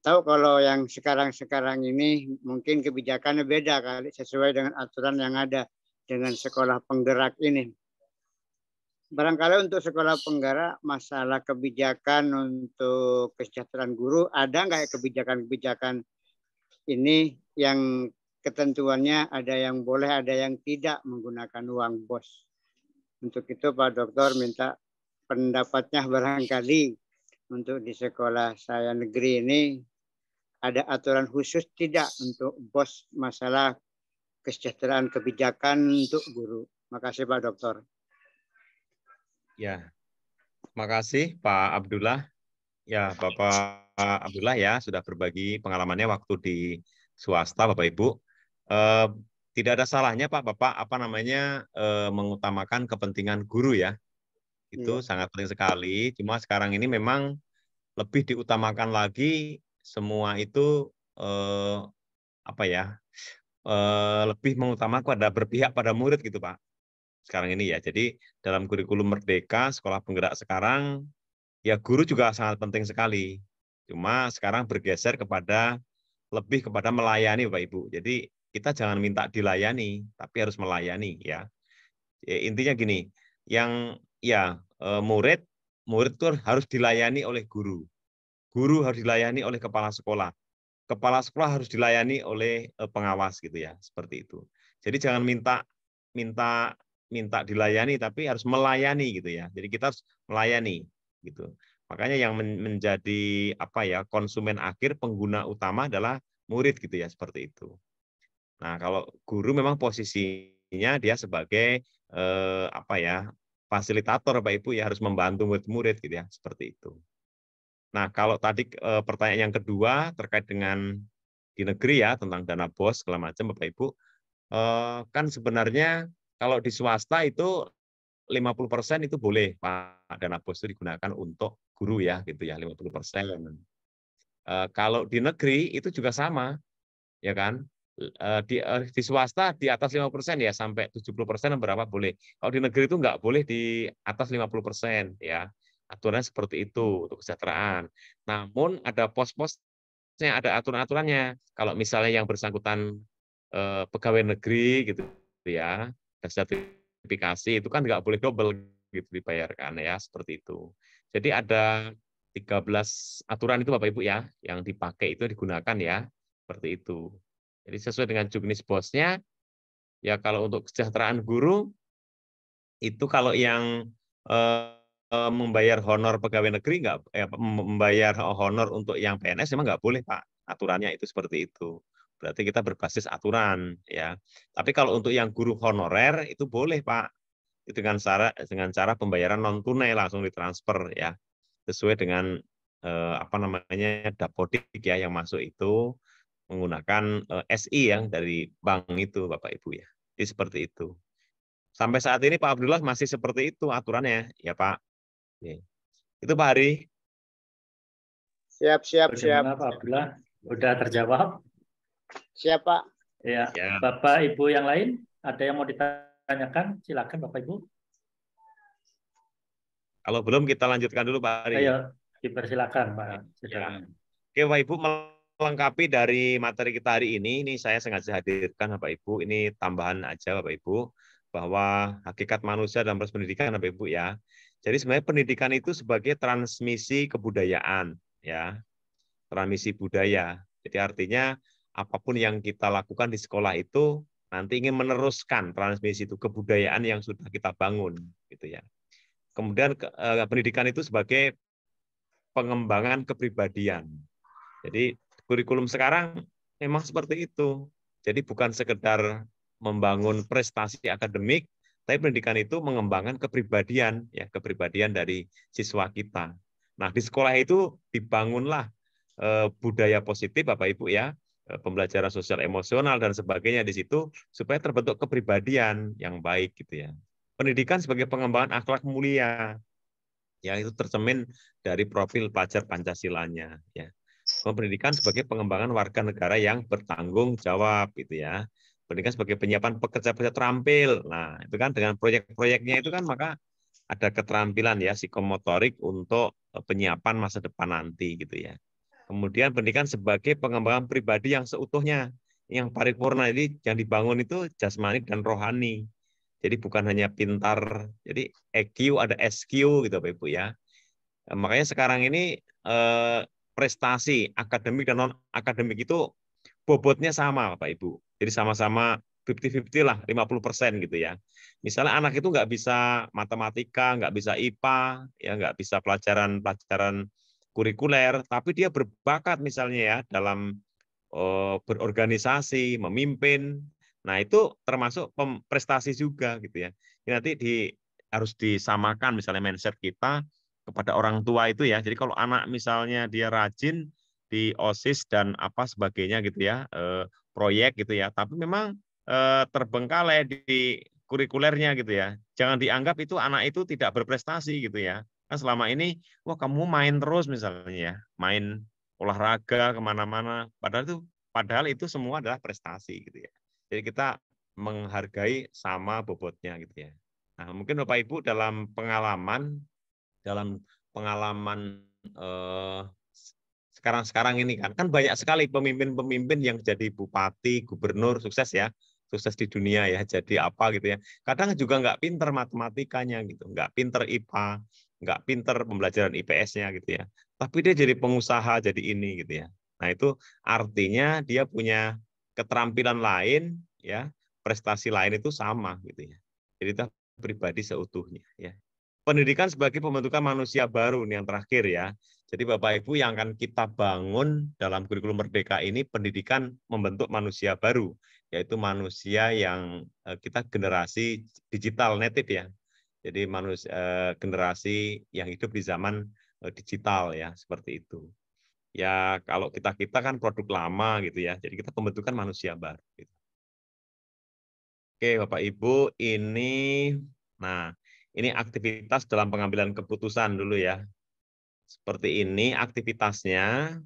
Tahu kalau yang sekarang ini mungkin kebijakannya beda kali sesuai dengan aturan yang ada dengan sekolah penggerak ini. Barangkali untuk sekolah penggerak masalah kebijakan untuk kesejahteraan guru ada nggak kebijakan-kebijakan ini yang ketentuannya ada yang boleh ada yang tidak menggunakan uang BOS. Untuk itu Pak Dokter minta pendapatnya barangkali untuk di sekolah saya negeri ini ada aturan khusus tidak untuk BOS masalah kesejahteraan kebijakan untuk guru. Makasih Pak Dokter. Ya, terima kasih Pak Abdullah. Ya, Bapak Abdullah ya sudah berbagi pengalamannya waktu di swasta, Bapak Ibu. Tidak ada salahnya Pak, Bapak mengutamakan kepentingan guru ya. Itu sangat penting sekali. Cuma sekarang ini memang lebih diutamakan lagi semua itu lebih mengutamakan pada berpihak pada murid gitu Pak. Sekarang ini ya. Jadi dalam kurikulum Merdeka, sekolah penggerak sekarang, ya guru juga sangat penting sekali. Cuma sekarang bergeser lebih kepada melayani Bapak Ibu. Jadi kita jangan minta dilayani, tapi harus melayani ya. Intinya gini, murid itu harus dilayani oleh guru. Guru harus dilayani oleh kepala sekolah. Kepala sekolah harus dilayani oleh pengawas gitu ya, seperti itu. Jadi jangan minta dilayani tapi harus melayani gitu ya. Jadi kita harus melayani gitu. Makanya yang menjadi apa ya, konsumen akhir, pengguna utama adalah murid gitu ya, seperti itu. Nah, kalau guru memang posisinya dia sebagai apa ya, fasilitator Bapak Ibu ya, harus membantu murid-murid gitu ya, seperti itu. Nah, kalau tadi pertanyaan yang kedua terkait dengan di negeri ya, tentang dana BOS segala macam Bapak Ibu, kan sebenarnya kalau di swasta itu 50% itu boleh Pak, dana BOS itu digunakan untuk guru ya gitu ya, 50%. Kalau di negeri itu juga sama, ya kan? Di swasta di atas 50% ya, sampai 70% berapa boleh. Kalau di negeri itu nggak boleh di atas 50% ya. Aturannya seperti itu untuk kesejahteraan. Namun ada pos-posnya, ada aturan-aturannya. Kalau misalnya yang bersangkutan pegawai negeri gitu ya, dan sertifikasi itu kan nggak boleh double gitu dibayarkan ya, seperti itu. Jadi ada 13 aturan itu Bapak Ibu ya, yang dipakai itu digunakan ya, seperti itu. Jadi sesuai dengan juknis bosnya, ya kalau untuk kesejahteraan guru, itu kalau yang membayar honor pegawai negeri, membayar honor untuk yang PNS memang nggak boleh Pak. Aturannya itu seperti itu. Berarti kita berbasis aturan ya. Tapi kalau untuk yang guru honorer itu boleh Pak. Itu dengan cara pembayaran non tunai langsung ditransfer ya. Sesuai dengan apa namanya dapodik ya yang masuk itu menggunakan SI yang dari bank itu Bapak Ibu ya. Jadi seperti itu. Sampai saat ini Pak Abdullah masih seperti itu aturannya ya Pak. Oke. Itu Pak Hari. Siap. Bagaimana Pak Abdullah? Udah terjawab? Siap Pak. Ya. Bapak Ibu yang lain ada yang mau ditanyakan? Silakan Bapak Ibu. Kalau belum kita lanjutkan dulu Pak Hari. Ayo, dipersilakan Pak. Ya. Oke Bapak Ibu, melengkapi dari materi kita hari ini saya sengaja hadirkan Bapak Ibu, ini tambahan aja Bapak Ibu, bahwa hakikat manusia dalam proses pendidikan Bapak Ibu ya. Jadi sebenarnya pendidikan itu sebagai transmisi kebudayaan ya. Transmisi budaya. Jadi artinya apapun yang kita lakukan di sekolah itu nanti ingin meneruskan transmisi itu kebudayaan yang sudah kita bangun gitu ya. Kemudian pendidikan itu sebagai pengembangan kepribadian. Jadi kurikulum sekarang memang seperti itu. Jadi bukan sekedar membangun prestasi akademik, tapi pendidikan itu mengembangkan kepribadian ya, kepribadian dari siswa kita. Nah, di sekolah itu dibangunlah budaya positif Bapak Ibu ya, pembelajaran sosial emosional dan sebagainya di situ supaya terbentuk kepribadian yang baik gitu ya. Pendidikan sebagai pengembangan akhlak mulia. Ya, itu tercermin dari profil pelajar Pancasilanya ya. Pendidikan sebagai pengembangan warga negara yang bertanggung jawab gitu ya. Pendidikan sebagai penyiapan pekerja-pekerja terampil. Nah, itu kan dengan proyek-proyeknya itu kan maka ada keterampilan ya psikomotorik untuk penyiapan masa depan nanti gitu ya. Kemudian pendidikan sebagai pengembangan pribadi yang seutuhnya, yang paripurna, jadi yang dibangun itu jasmani dan rohani. Jadi bukan hanya pintar, jadi EQ ada SQ gitu Bapak Ibu ya. Makanya sekarang ini prestasi akademik dan non akademik itu bobotnya sama Bapak Ibu. Jadi sama-sama 50-50 lah, 50% gitu ya. Misalnya anak itu nggak bisa matematika, nggak bisa IPA, ya nggak bisa pelajaran kurikuler, tapi dia berbakat misalnya ya dalam berorganisasi, memimpin. Nah itu termasuk prestasi juga gitu ya. Ini nanti harus disamakan misalnya mindset kita kepada orang tua itu ya. Jadi kalau anak misalnya dia rajin di OSIS dan apa sebagainya gitu ya, proyek gitu ya, tapi memang terbengkalai di kurikulernya gitu ya. Jangan dianggap itu anak itu tidak berprestasi gitu ya. Kan selama ini, wah kamu main terus misalnya ya, main olahraga kemana-mana. Padahal itu semua adalah prestasi gitu ya. Jadi kita menghargai sama bobotnya gitu ya. Nah mungkin Bapak Ibu dalam pengalaman sekarang ini kan banyak sekali pemimpin-pemimpin yang jadi bupati, gubernur, sukses ya, sukses di dunia ya, jadi apa gitu ya. Kadang juga nggak pinter matematikanya gitu, nggak pinter IPA, nggak pinter pembelajaran IPS-nya gitu ya. Tapi dia jadi pengusaha, jadi ini gitu ya. Nah itu artinya dia punya keterampilan lain ya, prestasi lain itu sama gitu ya. Jadi itu pribadi seutuhnya ya. pendidikan sebagai pembentukan manusia baru ini yang terakhir ya. Jadi Bapak Ibu yang akan kita bangun dalam kurikulum Merdeka ini pendidikan membentuk manusia baru, yaitu manusia yang kita generasi digital native ya. Jadi manusia generasi yang hidup di zaman digital ya, seperti itu. Ya kalau kita kan produk lama gitu ya. Jadi kita pembentukan manusia baru. Gitu. Oke Bapak Ibu, ini aktivitas dalam pengambilan keputusan dulu ya. Seperti ini aktivitasnya.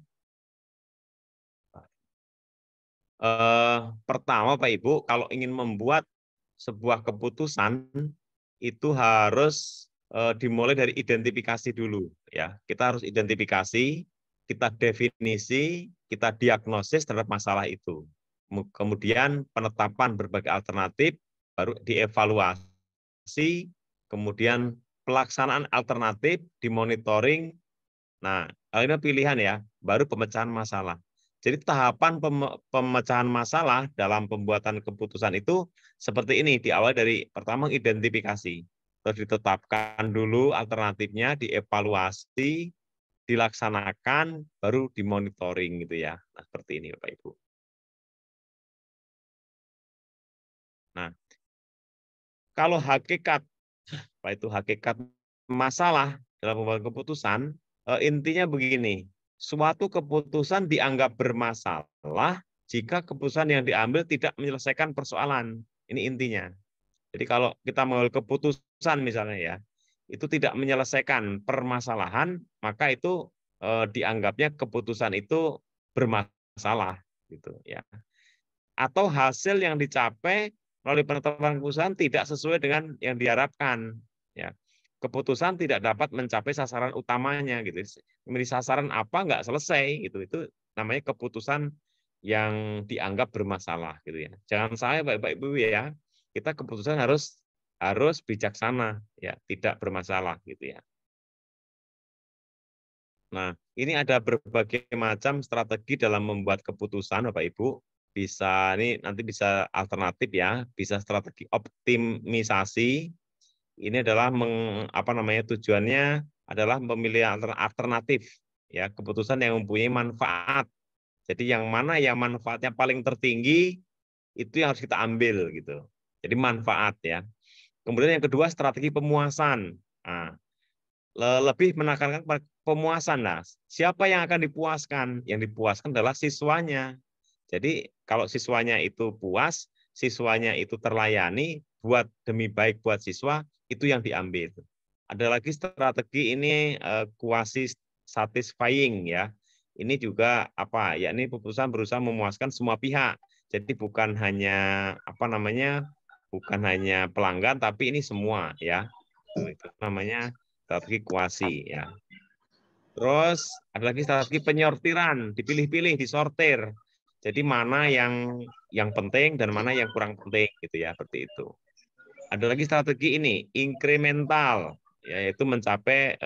Pertama Pak Ibu, kalau ingin membuat sebuah keputusan itu harus dimulai dari identifikasi dulu ya. Kita harus identifikasi, kita definisi, kita diagnosis terhadap masalah itu. Kemudian penetapan berbagai alternatif, baru dievaluasi, kemudian pelaksanaan alternatif, dimonitoring. Nah, ini pilihan ya, baru pemecahan masalah. Jadi tahapan pemecahan masalah dalam pembuatan keputusan itu seperti ini, diawali dari pertama identifikasi, terus ditetapkan dulu alternatifnya, dievaluasi, dilaksanakan, baru dimonitoring gitu ya. Nah, seperti ini Bapak Ibu. Nah, kalau hakikat, apa itu hakikat masalah dalam pembuatan keputusan, intinya begini, suatu keputusan dianggap bermasalah jika keputusan yang diambil tidak menyelesaikan persoalan. Ini intinya. Jadi kalau kita mengambil keputusan misalnya ya, itu tidak menyelesaikan permasalahan, maka itu dianggapnya keputusan itu bermasalah gitu ya. Atau hasil yang dicapai melalui penetapan keputusan tidak sesuai dengan yang diharapkan ya. Keputusan tidak dapat mencapai sasaran utamanya gitu. Memilih sasaran apa nggak selesai gitu. Itu namanya keputusan yang dianggap bermasalah gitu ya. Jangan salah Bapak Ibu ya. Kita keputusan harus bijaksana ya, tidak bermasalah gitu ya. Nah, ini ada berbagai macam strategi dalam membuat keputusan Bapak Ibu. Bisa nanti bisa alternatif ya, bisa strategi optimisasi. Ini adalah tujuannya adalah memilih alternatif ya, keputusan yang mempunyai manfaat. Jadi yang mana yang manfaatnya paling tertinggi itu yang harus kita ambil gitu. Jadi manfaat ya. Kemudian yang kedua strategi pemuasan. Nah, lebih menekankan pemuasan. Nah, siapa yang akan dipuaskan? Yang dipuaskan adalah siswanya. Jadi kalau siswanya itu puas, siswanya itu terlayani, demi baik buat siswa, itu yang diambil. Ada lagi strategi ini quasi satisfying ya. Ini juga yakni keputusan berusaha memuaskan semua pihak. Jadi bukan hanya bukan hanya pelanggan, tapi ini semua ya. Itu namanya strategi quasi ya. Terus ada lagi strategi penyortiran, dipilih-pilih, disortir. Jadi mana yang penting dan mana yang kurang penting gitu ya, seperti itu. Ada lagi strategi ini inkremental, yaitu mencapai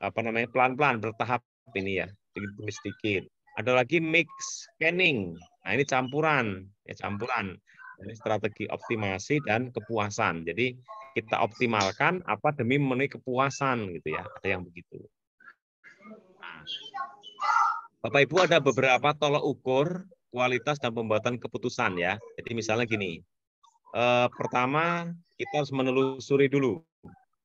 pelan-pelan bertahap ini ya, sedikit-sedikit. Ada lagi mix scanning. Nah, ini campuran. Ini strategi optimasi dan kepuasan. Jadi kita optimalkan demi memenuhi kepuasan gitu ya. Ada yang begitu. Nah, Bapak Ibu ada beberapa tolok ukur kualitas dan pembuatan keputusan ya. Jadi misalnya gini, pertama kita harus menelusuri dulu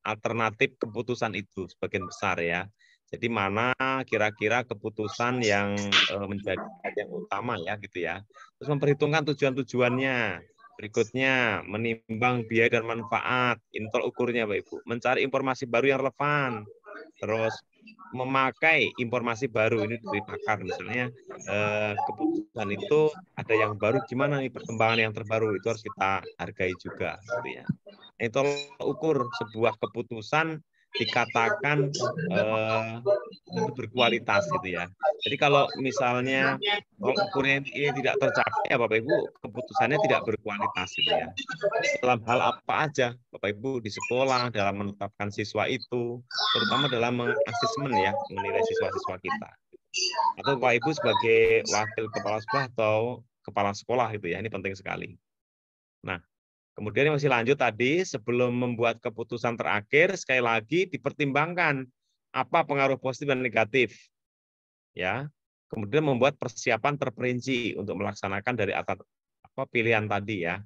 alternatif keputusan itu sebagian besar ya. Jadi mana kira-kira keputusan yang menjadi yang utama ya gitu ya. Terus memperhitungkan tujuan-tujuannya. Berikutnya menimbang biaya dan manfaat. Ini tolok ukurnya Bapak Ibu. Mencari informasi baru yang relevan. Terus memakai informasi baru ini dari pakar misalnya keputusan itu ada yang baru gimana nih perkembangan yang terbaru itu harus kita hargai juga gitu ya. Itu ukur sebuah keputusan dikatakan berkualitas gitu ya. Jadi kalau misalnya ukurnya ini tidak tercapai ya Bapak Ibu keputusannya tidak berkualitas gitu ya. Dalam hal apa aja Bapak Ibu di sekolah dalam menetapkan siswa itu, terutama dalam mengasesmen ya, menilai siswa-siswa kita. Atau Bapak Ibu sebagai wakil kepala sekolah atau kepala sekolah itu ya, ini penting sekali. Nah, Kemudian yang masih lanjut tadi, sebelum membuat keputusan terakhir, sekali lagi dipertimbangkan apa pengaruh positif dan negatif. Ya. Kemudian membuat persiapan terperinci untuk melaksanakan dari atas apa pilihan tadi ya.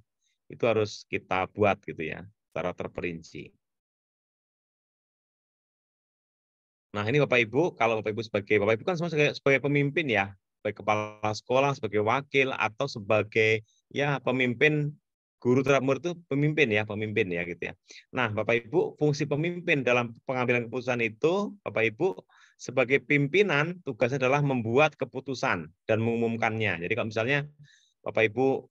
Itu harus kita buat gitu ya, secara terperinci. Nah, ini Bapak Ibu, kalau Bapak Ibu kan semua sebagai pemimpin ya, sebagai kepala sekolah, sebagai wakil atau sebagai ya pemimpin. Guru terhadap murid itu pemimpin ya gitu ya. Nah, Bapak Ibu, fungsi pemimpin dalam pengambilan keputusan itu, Bapak Ibu sebagai pimpinan tugasnya adalah membuat keputusan dan mengumumkannya. Jadi kalau misalnya Bapak Ibu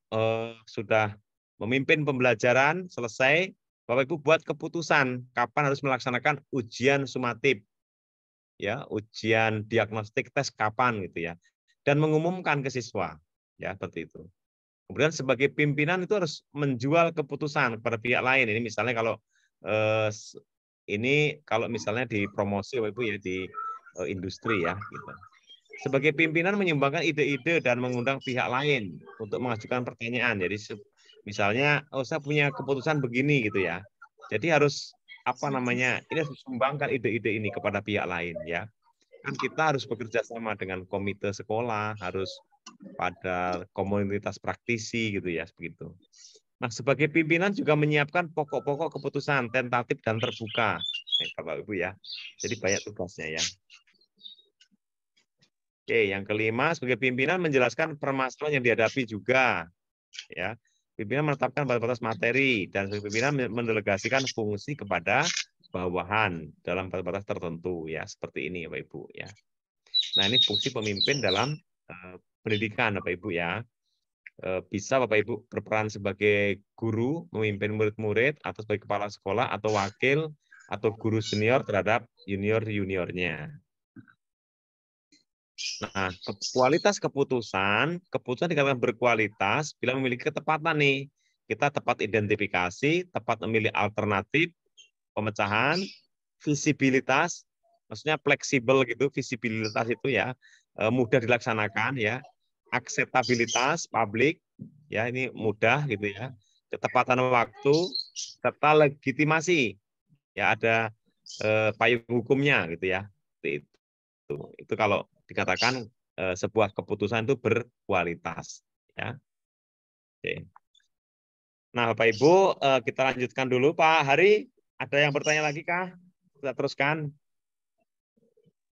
sudah memimpin pembelajaran selesai, Bapak Ibu buat keputusan kapan harus melaksanakan ujian sumatif, ya, ujian diagnostik tes kapan gitu ya, dan mengumumkan ke siswa, ya seperti itu. Kemudian sebagai pimpinan itu harus menjual keputusan kepada pihak lain. Ini misalnya kalau misalnya di promosi Bapak Ibu ya di industri ya gitu. Sebagai pimpinan menyumbangkan ide-ide dan mengundang pihak lain untuk mengajukan pertanyaan. Jadi misalnya saya punya keputusan begini gitu ya. Jadi harus ini harus disumbangkan ide-ide ini kepada pihak lain ya. Kan kita harus bekerja sama dengan komite sekolah, harus pada komunitas praktisi gitu ya begitu. Nah, sebagai pimpinan juga menyiapkan pokok-pokok keputusan tentatif dan terbuka, Bapak Ibu ya. Jadi banyak tugasnya ya. Oke, yang kelima sebagai pimpinan menjelaskan permasalahan yang dihadapi juga, ya. Pimpinan menetapkan batas materi dan sebagai pimpinan mendelegasikan fungsi kepada bawahan dalam batas tertentu ya seperti ini Bapak Ibu ya. Nah, ini fungsi pemimpin dalam pendidikan Bapak Ibu ya. Bisa Bapak Ibu berperan sebagai guru, memimpin murid-murid, atau sebagai kepala sekolah, atau wakil, atau guru senior terhadap junior-juniornya. Nah, kualitas keputusan dikatakan berkualitas bila memiliki ketepatan nih. Kita tepat identifikasi, tepat memilih alternatif, pemecahan, visibilitas, maksudnya fleksibel gitu, visibilitas itu ya, mudah dilaksanakan ya. Akseptabilitas publik ya ini mudah gitu ya, ketepatan waktu serta legitimasi ya ada payung hukumnya gitu ya. Itu kalau dikatakan sebuah keputusan itu berkualitas ya. Oke. Nah Bapak Ibu kita lanjutkan dulu. Pak Hari, ada yang bertanya lagi kah? Kita teruskan.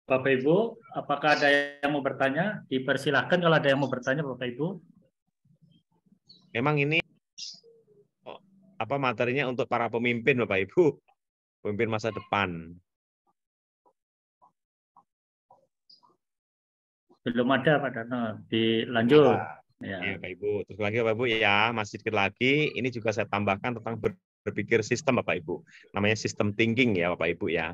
Bapak Ibu, apakah ada yang mau bertanya? Dipersilahkan kalau ada yang mau bertanya, Bapak Ibu. Memang ini materinya untuk para pemimpin, Bapak Ibu, pemimpin masa depan. Belum ada, Pak Dano. Dilanjut. Ya, Bapak Ibu. Terus lagi, Bapak Ibu, ya masih sedikit lagi. Ini juga saya tambahkan tentang berpikir sistem, Bapak Ibu. Namanya sistem thinking ya, Bapak Ibu ya.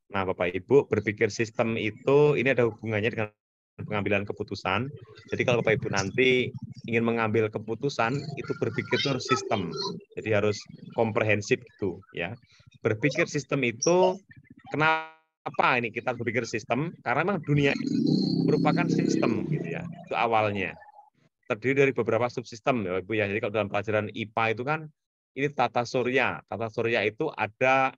Nah, Bapak Ibu, berpikir sistem itu ini ada hubungannya dengan pengambilan keputusan. Jadi kalau Bapak Ibu nanti ingin mengambil keputusan, itu berpikir itu harus sistem. Jadi harus komprehensif itu ya. Berpikir sistem itu kenapa ini kita berpikir sistem? Karena memang dunia merupakan sistem gitu ya. Itu awalnya. Terdiri dari beberapa subsistem ya, Ibu ya. Jadi kalau dalam pelajaran IPA itu kan ini tata surya. Tata surya itu ada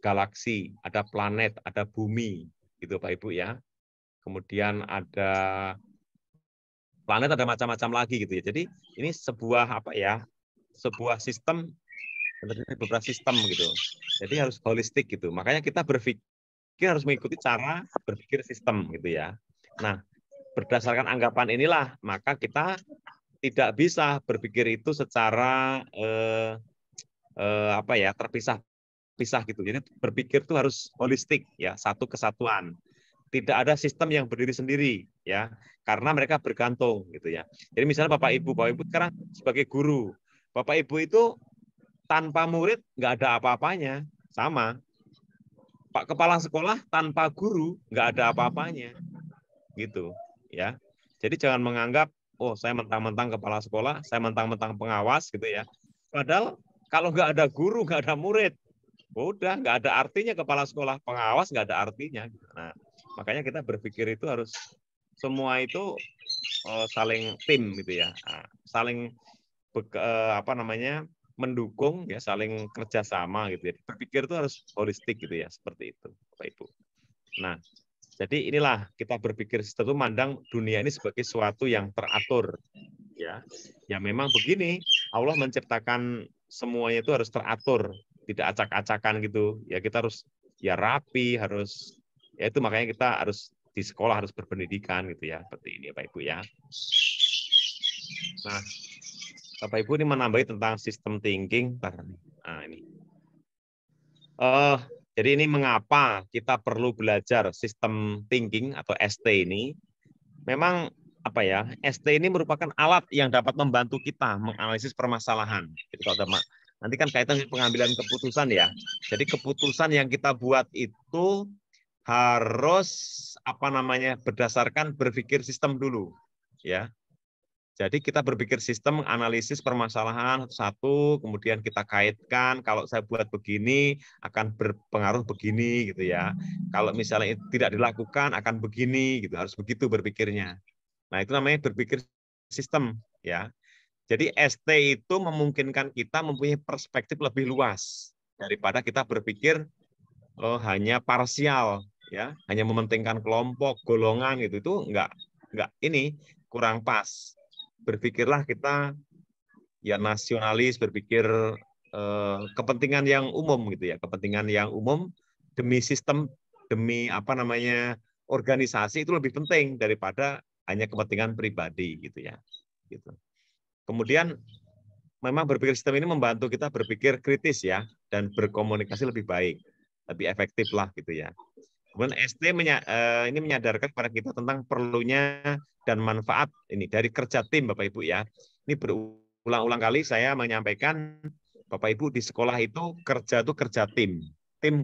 galaksi, ada planet, ada bumi, gitu Pak Ibu ya. Kemudian ada planet, ada macam-macam lagi gitu ya. Jadi ini sebuah sebuah sistem, beberapa sistem gitu. Jadi harus holistik gitu. Makanya kita berpikir harus mengikuti cara berpikir sistem gitu ya. Nah, berdasarkan anggapan inilah maka kita tidak bisa berpikir itu secara terpisah gitu. Jadi berpikir itu harus holistik ya, satu kesatuan. Tidak ada sistem yang berdiri sendiri ya, karena mereka bergantung gitu ya. Jadi misalnya Bapak Ibu sekarang sebagai guru, Bapak Ibu itu tanpa murid nggak ada apa-apanya, sama. Pak Kepala Sekolah tanpa guru nggak ada apa-apanya, gitu ya. Jadi jangan menganggap saya mentang-mentang kepala sekolah, saya mentang-mentang pengawas gitu ya. Padahal kalau nggak ada guru, nggak ada murid, udah nggak ada artinya kepala sekolah, pengawas nggak ada artinya. Nah, makanya kita berpikir itu harus semua itu saling tim gitu ya, saling mendukung ya, saling kerjasama gitu ya. Berpikir itu harus holistik gitu ya, seperti itu Bapak Ibu. Nah, jadi inilah kita berpikir sistem itu mandang dunia ini sebagai sesuatu yang teratur ya. Ya memang begini, Allah menciptakan semuanya itu harus teratur, tidak acak-acakan gitu. Ya kita harus ya rapi, harus ya itu makanya kita harus di sekolah harus berpendidikan gitu ya, seperti ini Bapak Ibu ya. Nah, Bapak Ibu ini menambahi tentang sistem thinking. Nah, ini. Jadi ini mengapa kita perlu belajar sistem thinking atau ST ini? Memang apa ya? ST ini merupakan alat yang dapat membantu kita menganalisis permasalahan. Jadi kalau nanti kan kaitan dengan pengambilan keputusan ya. Jadi keputusan yang kita buat itu harus berdasarkan berpikir sistem dulu, ya. Jadi kita berpikir sistem, analisis permasalahan satu, kemudian kita kaitkan, kalau saya buat begini akan berpengaruh begini gitu ya. Kalau misalnya tidak dilakukan akan begini gitu, harus begitu berpikirnya. Nah, itu namanya berpikir sistem ya. Jadi ST itu memungkinkan kita mempunyai perspektif lebih luas daripada kita berpikir hanya parsial ya, hanya mementingkan kelompok, golongan gitu. Itu enggak ini kurang pas. Berpikirlah kita ya nasionalis, berpikir kepentingan yang umum gitu ya, kepentingan yang umum demi sistem, demi organisasi itu lebih penting daripada hanya kepentingan pribadi gitu ya. Gitu. Kemudian memang berpikir sistem ini membantu kita berpikir kritis ya dan berkomunikasi lebih baik, lebih efektif lah gitu ya. Kemudian ST ini menyadarkan kepada kita tentang perlunya dan manfaat ini dari kerja tim Bapak Ibu ya. Ini berulang-ulang kali saya menyampaikan Bapak Ibu di sekolah itu kerja tim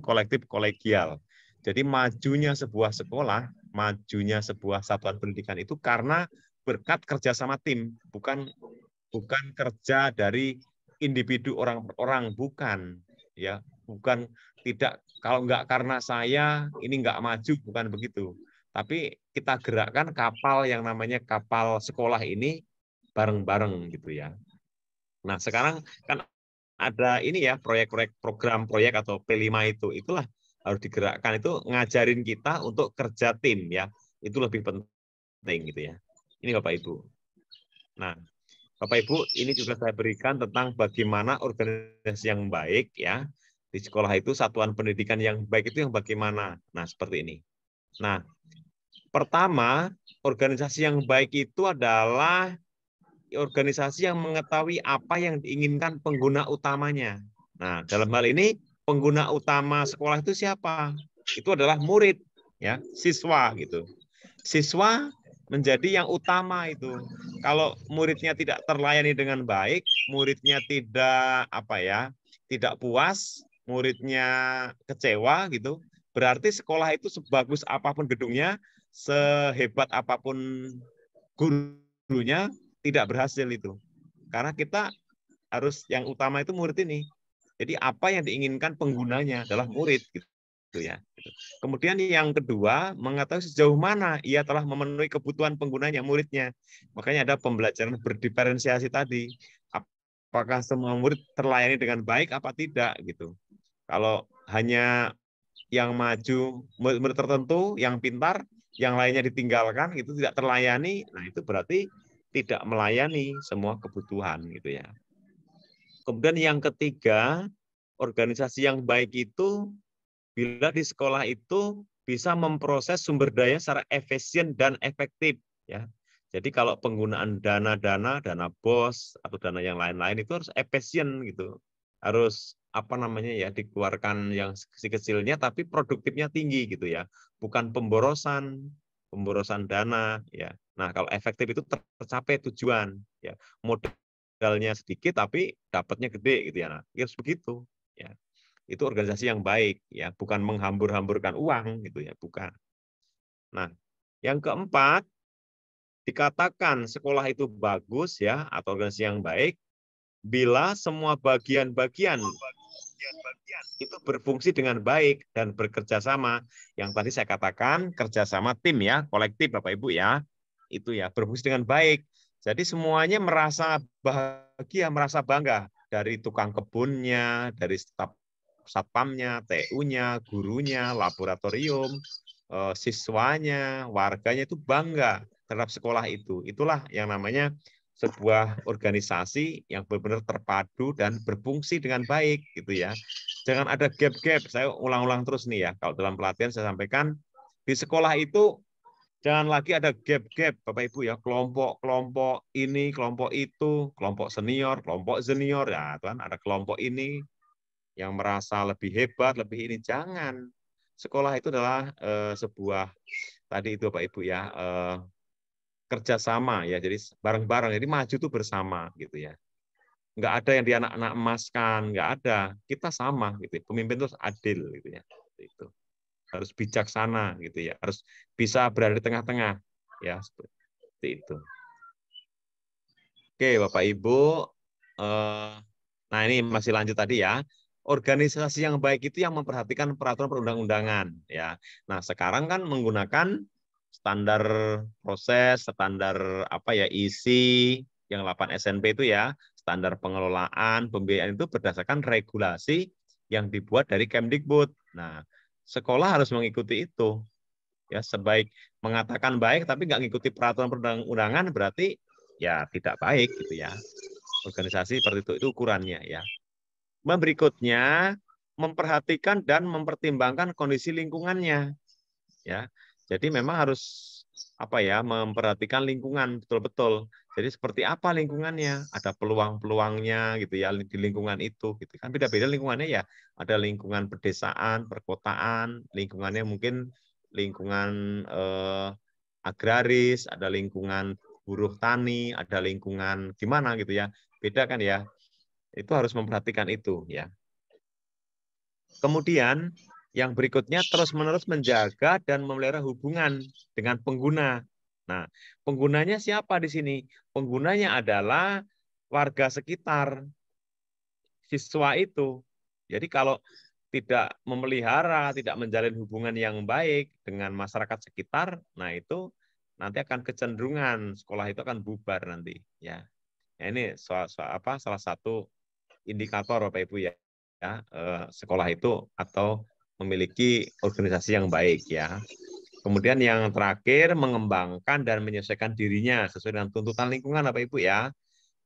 kolektif kolegial. Jadi majunya sebuah sekolah, majunya sebuah satuan pendidikan itu karena berkat kerjasama tim, bukan kerja dari individu orang-orang, bukan ya, bukan. Tidak, kalau enggak karena saya ini enggak maju, bukan begitu. Tapi kita gerakkan kapal yang namanya kapal sekolah ini bareng-bareng gitu ya. Nah, sekarang kan ada ini ya, proyek-proyek, program proyek atau P5 itulah harus digerakkan, itu ngajarin kita untuk kerja tim ya. Itu lebih penting gitu ya. Ini Bapak Ibu. Nah, Bapak Ibu, ini juga saya berikan tentang bagaimana organisasi yang baik ya. Di sekolah itu satuan pendidikan yang baik itu yang bagaimana? Nah, seperti ini. Nah, pertama, organisasi yang baik itu adalah organisasi yang mengetahui apa yang diinginkan pengguna utamanya. Nah, dalam hal ini pengguna utama sekolah itu siapa? Itu adalah murid, ya, siswa gitu. Siswa menjadi yang utama itu. Kalau muridnya tidak terlayani dengan baik, muridnya tidak tidak puas, muridnya kecewa gitu, berarti sekolah itu sebagus apapun gedungnya, sehebat apapun gurunya, tidak berhasil itu. Karena kita harus yang utama itu murid ini. Jadi apa yang diinginkan penggunanya adalah murid gitu ya. Kemudian yang kedua, mengetahui sejauh mana ia telah memenuhi kebutuhan penggunanya, muridnya. Makanya ada pembelajaran berdiferensiasi tadi. Apakah semua murid terlayani dengan baik apa tidak gitu. Kalau hanya yang maju, murid tertentu, yang pintar, yang lainnya ditinggalkan, itu tidak terlayani, nah itu berarti tidak melayani semua kebutuhan gitu ya. Kemudian yang ketiga, organisasi yang baik itu bila di sekolah itu bisa memproses sumber daya secara efisien dan efektif ya. Jadi kalau penggunaan dana BOS atau dana yang lain-lain itu harus efisien gitu. Harus dikeluarkan yang kecil-kecilnya tapi produktifnya tinggi gitu ya. Bukan pemborosan dana ya. Nah, kalau efektif itu tercapai tujuan ya. Modalnya sedikit tapi dapatnya gede gitu ya. Nah, harus begitu ya. Itu organisasi yang baik ya, bukan menghambur-hamburkan uang gitu ya, bukan. Nah, yang keempat, dikatakan sekolah itu bagus ya atau organisasi yang baik bila semua bagian-bagian itu berfungsi dengan baik dan bekerja sama. Yang tadi saya katakan kerjasama tim ya, kolektif Bapak Ibu ya, itu ya berfungsi dengan baik. Jadi semuanya merasa bahagia, merasa bangga. Dari tukang kebunnya, dari staf satpamnya, TU-nya, gurunya, laboratorium, siswanya, warganya itu bangga terhadap sekolah itu. Itulah yang namanya sebuah organisasi yang benar-benar terpadu dan berfungsi dengan baik gitu ya. Jangan ada gap-gap. Saya ulang-ulang terus nih ya. Kalau dalam pelatihan saya sampaikan di sekolah itu jangan lagi ada gap-gap, Bapak Ibu ya, kelompok-kelompok ini, kelompok itu, kelompok senior, kelompok junior, ya kan ada kelompok ini yang merasa lebih hebat, lebih ini. Jangan. Sekolah itu adalah sebuah tadi itu Bapak Ibu ya, kerjasama ya, jadi bareng-bareng, jadi maju itu bersama gitu ya. Nggak ada yang dianak-anak emaskan, nggak ada. Kita sama gitu. Pemimpin itu harus adil gitu ya. Itu. Harus bijaksana gitu ya, harus bisa berada di tengah-tengah ya, seperti itu. Oke Bapak Ibu, nah ini masih lanjut tadi ya, organisasi yang baik itu yang memperhatikan peraturan perundang-undangan ya. Nah sekarang kan menggunakan standar proses, standar apa ya, isi yang 8 SNP itu ya, standar pengelolaan pembiayaan itu berdasarkan regulasi yang dibuat dari Kemdikbud. Nah sekolah harus mengikuti itu. Ya, sebaik mengatakan baik tapi nggak ngikuti peraturan perundang-undangan berarti ya tidak baik gitu ya. Organisasi seperti itu ukurannya ya. Berikutnya memperhatikan dan mempertimbangkan kondisi lingkungannya. Ya. Jadi memang harus apa ya, memperhatikan lingkungan betul-betul. Jadi seperti apa lingkungannya? Ada peluang-peluangnya gitu ya di lingkungan itu gitu kan, beda-beda lingkungannya ya. Ada lingkungan pedesaan, perkotaan, lingkungannya mungkin lingkungan agraris, ada lingkungan buruh tani, ada lingkungan gimana gitu ya. Beda kan ya. Itu harus memperhatikan itu ya. Kemudian yang berikutnya terus-menerus menjaga dan memelihara hubungan dengan pengguna. Nah, penggunanya siapa di sini? Penggunanya adalah warga sekitar, siswa itu. Jadi kalau tidak memelihara, tidak menjalin hubungan yang baik dengan masyarakat sekitar, nah itu nanti akan kecenderungan sekolah itu akan bubar nanti. Ya, nah, ini salah satu indikator Bapak Ibu ya, sekolah itu atau memiliki organisasi yang baik ya. Kemudian yang terakhir mengembangkan dan menyesuaikan dirinya sesuai dengan tuntutan lingkungan Bapak Ibu ya.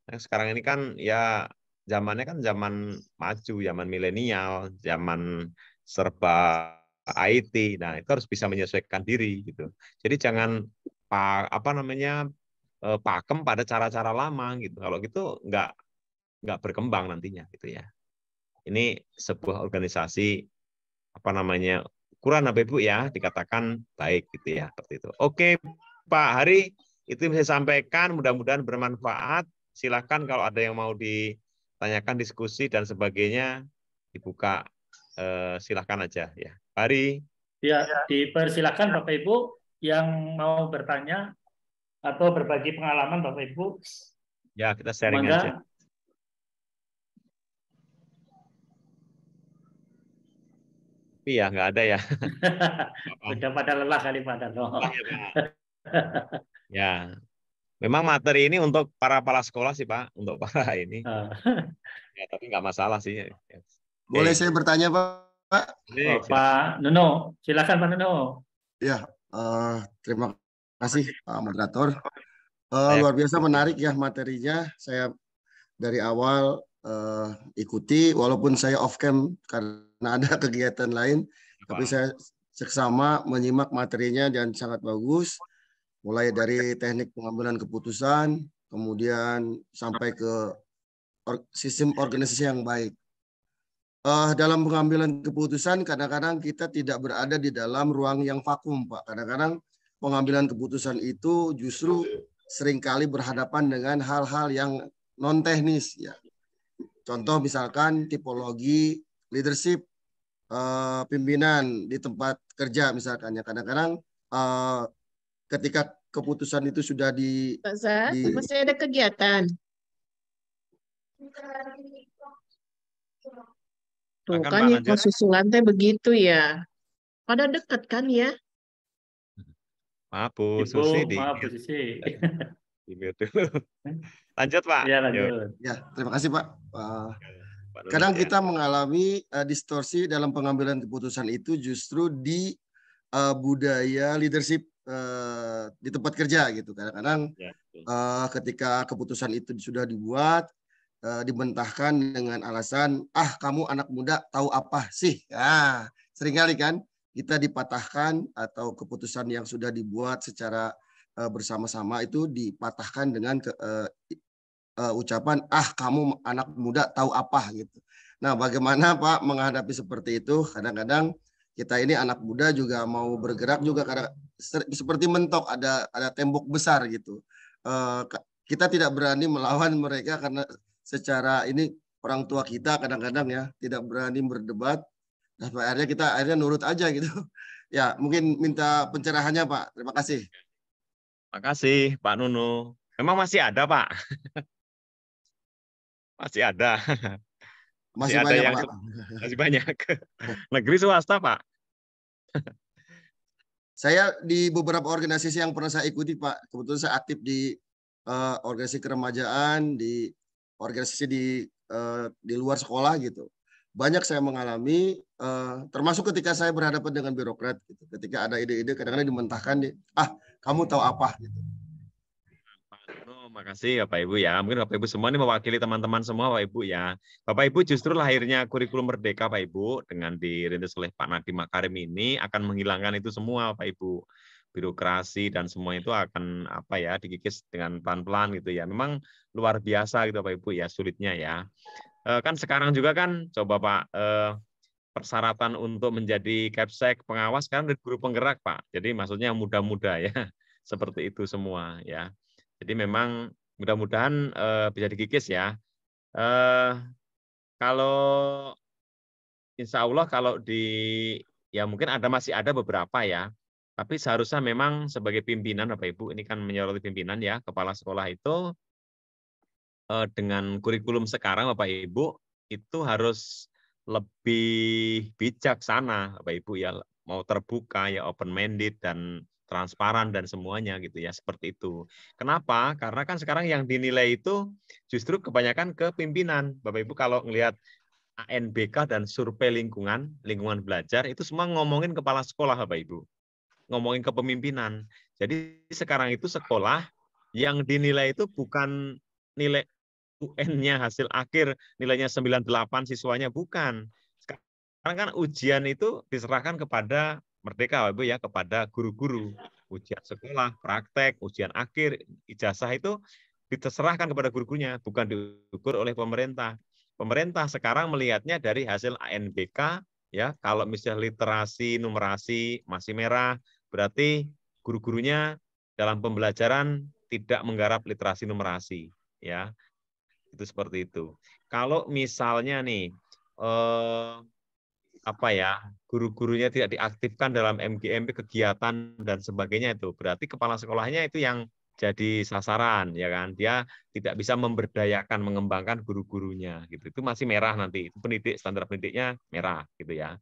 Nah, sekarang ini kan ya zamannya kan zaman maju, zaman milenial, zaman serba IT. Nah, itu harus bisa menyesuaikan diri gitu. Jadi jangan pakem pada cara-cara lama gitu. Kalau gitu nggak berkembang nantinya gitu ya. Ini sebuah organisasi ukuran Bapak Ibu ya, dikatakan baik gitu ya, seperti itu. Oke, Pak Hari, itu yang saya sampaikan, mudah-mudahan bermanfaat. Silakan kalau ada yang mau ditanyakan, diskusi dan sebagainya, dibuka, silakan aja ya. Pak Hari. Ya, dipersilakan Bapak Ibu yang mau bertanya atau berbagi pengalaman Bapak Ibu. Ya, kita sharing aja. Tapi ya nggak ada ya. Sudah pada lelah kali pada. Ya, memang materi ini untuk para kepala sekolah sih Pak, untuk para ini. Ya, tapi nggak masalah sih. Boleh saya bertanya Pak? Pak Nuno, silakan Pak Nuno. Ya, terima kasih Pak Moderator. Luar biasa menarik ya materinya. Saya dari awal ikuti, walaupun saya off cam karena ada kegiatan lain, tapi saya seksama menyimak materinya dan sangat bagus. Mulai dari teknik pengambilan keputusan, kemudian sampai ke sistem organisasi yang baik. Dalam pengambilan keputusan, kadang-kadang kita tidak berada di dalam ruang yang vakum, Pak. Kadang-kadang pengambilan keputusan itu justru seringkali berhadapan dengan hal-hal yang non-teknis, ya. Contoh misalkan tipologi leadership pimpinan di tempat kerja misalkan ya, kadang-kadang ketika keputusan itu sudah masih ada kegiatan. Tuh kan ya susulan teh begitu ya. Pada dekat kan ya. Maaf Bu Susi. Maaf Bu Susi. Di-mute dulu. Lanjut Pak. Ya, Yuk. lanjut. Ya, terima kasih Pak. Pak Nunung, Kadang ya. kita mengalami distorsi dalam pengambilan keputusan itu justru di budaya leadership di tempat kerja gitu. Kadang-kadang Ya, ketika keputusan itu sudah dibuat, dibentahkan dengan alasan, kamu anak muda tahu apa sih? Seringkali kan kita dipatahkan atau keputusan yang sudah dibuat secara bersama-sama itu dipatahkan dengan ucapan, kamu anak muda tahu apa gitu. Nah, bagaimana Pak menghadapi seperti itu? Kadang-kadang kita ini anak muda juga mau bergerak juga kadang seperti mentok ada tembok besar gitu. Kita tidak berani melawan mereka karena secara ini orang tua kita kadang-kadang ya tidak berani berdebat. Dan akhirnya kita nurut aja gitu. Ya, mungkin minta pencerahannya Pak. Terima kasih. Terima kasih Pak Nunu. Memang masih ada Pak? Masih ada. Masih ada banyak yang Pak. Masih banyak. Negeri swasta Pak? Saya di beberapa organisasi yang pernah saya ikuti Pak. Kebetulan saya aktif di organisasi keremajaan, di organisasi di luar sekolah gitu. Banyak saya mengalami, termasuk ketika saya berhadapan dengan birokrat. Gitu. Ketika ada ide-ide, kadang-kadang dimentahkan, kamu tahu apa? Gitu. Makasih Bapak Ibu ya. Mungkin Bapak Ibu semua ini mewakili teman-teman semua Bapak Ibu ya. Bapak Ibu justru lahirnya kurikulum merdeka Bapak Ibu dengan dirintis oleh Pak Nadiem Makarim ini akan menghilangkan itu semua Bapak Ibu. Birokrasi dan semua itu akan dikikis dengan pelan-pelan gitu ya. Memang luar biasa gitu Bapak Ibu ya sulitnya ya. Kan sekarang juga kan coba Pak persyaratan untuk menjadi Kepsek pengawas kan dari guru penggerak Pak. Jadi maksudnya muda-muda ya. Seperti itu semua ya. Jadi memang mudah-mudahan bisa dikikis ya. Kalau insya Allah kalau ya mungkin masih ada beberapa ya. Tapi seharusnya memang sebagai pimpinan Bapak Ibu ini kan menyoroti pimpinan ya, kepala sekolah itu dengan kurikulum sekarang Bapak Ibu itu harus lebih bijaksana Bapak Ibu ya, mau terbuka ya open minded dan transparan dan semuanya gitu ya, seperti itu. Kenapa? Karena kan sekarang yang dinilai itu justru kebanyakan ke pimpinan. Bapak Ibu kalau ngelihat ANBK dan survei lingkungan belajar itu semua ngomongin kepala sekolah Bapak Ibu. Ngomongin kepemimpinan. Jadi sekarang itu sekolah yang dinilai itu bukan nilai UN-nya hasil akhir nilainya 98 siswanya, bukan. Sekarang kan ujian itu diserahkan kepada Merdeka Ibu ya, kepada guru-guru. Ujian sekolah, praktek, ujian akhir, ijazah itu diserahkan kepada guru-gurunya, bukan diukur oleh pemerintah. Pemerintah sekarang melihatnya dari hasil ANBK ya, kalau misalnya literasi, numerasi masih merah, berarti guru-gurunya dalam pembelajaran tidak menggarap literasi numerasi ya. Itu seperti itu. Kalau misalnya nih guru-gurunya tidak diaktifkan dalam MGMP kegiatan dan sebagainya itu berarti kepala sekolahnya itu yang jadi sasaran ya kan, dia tidak bisa memberdayakan mengembangkan guru-gurunya gitu, itu masih merah nanti, itu standar pendidiknya merah gitu ya.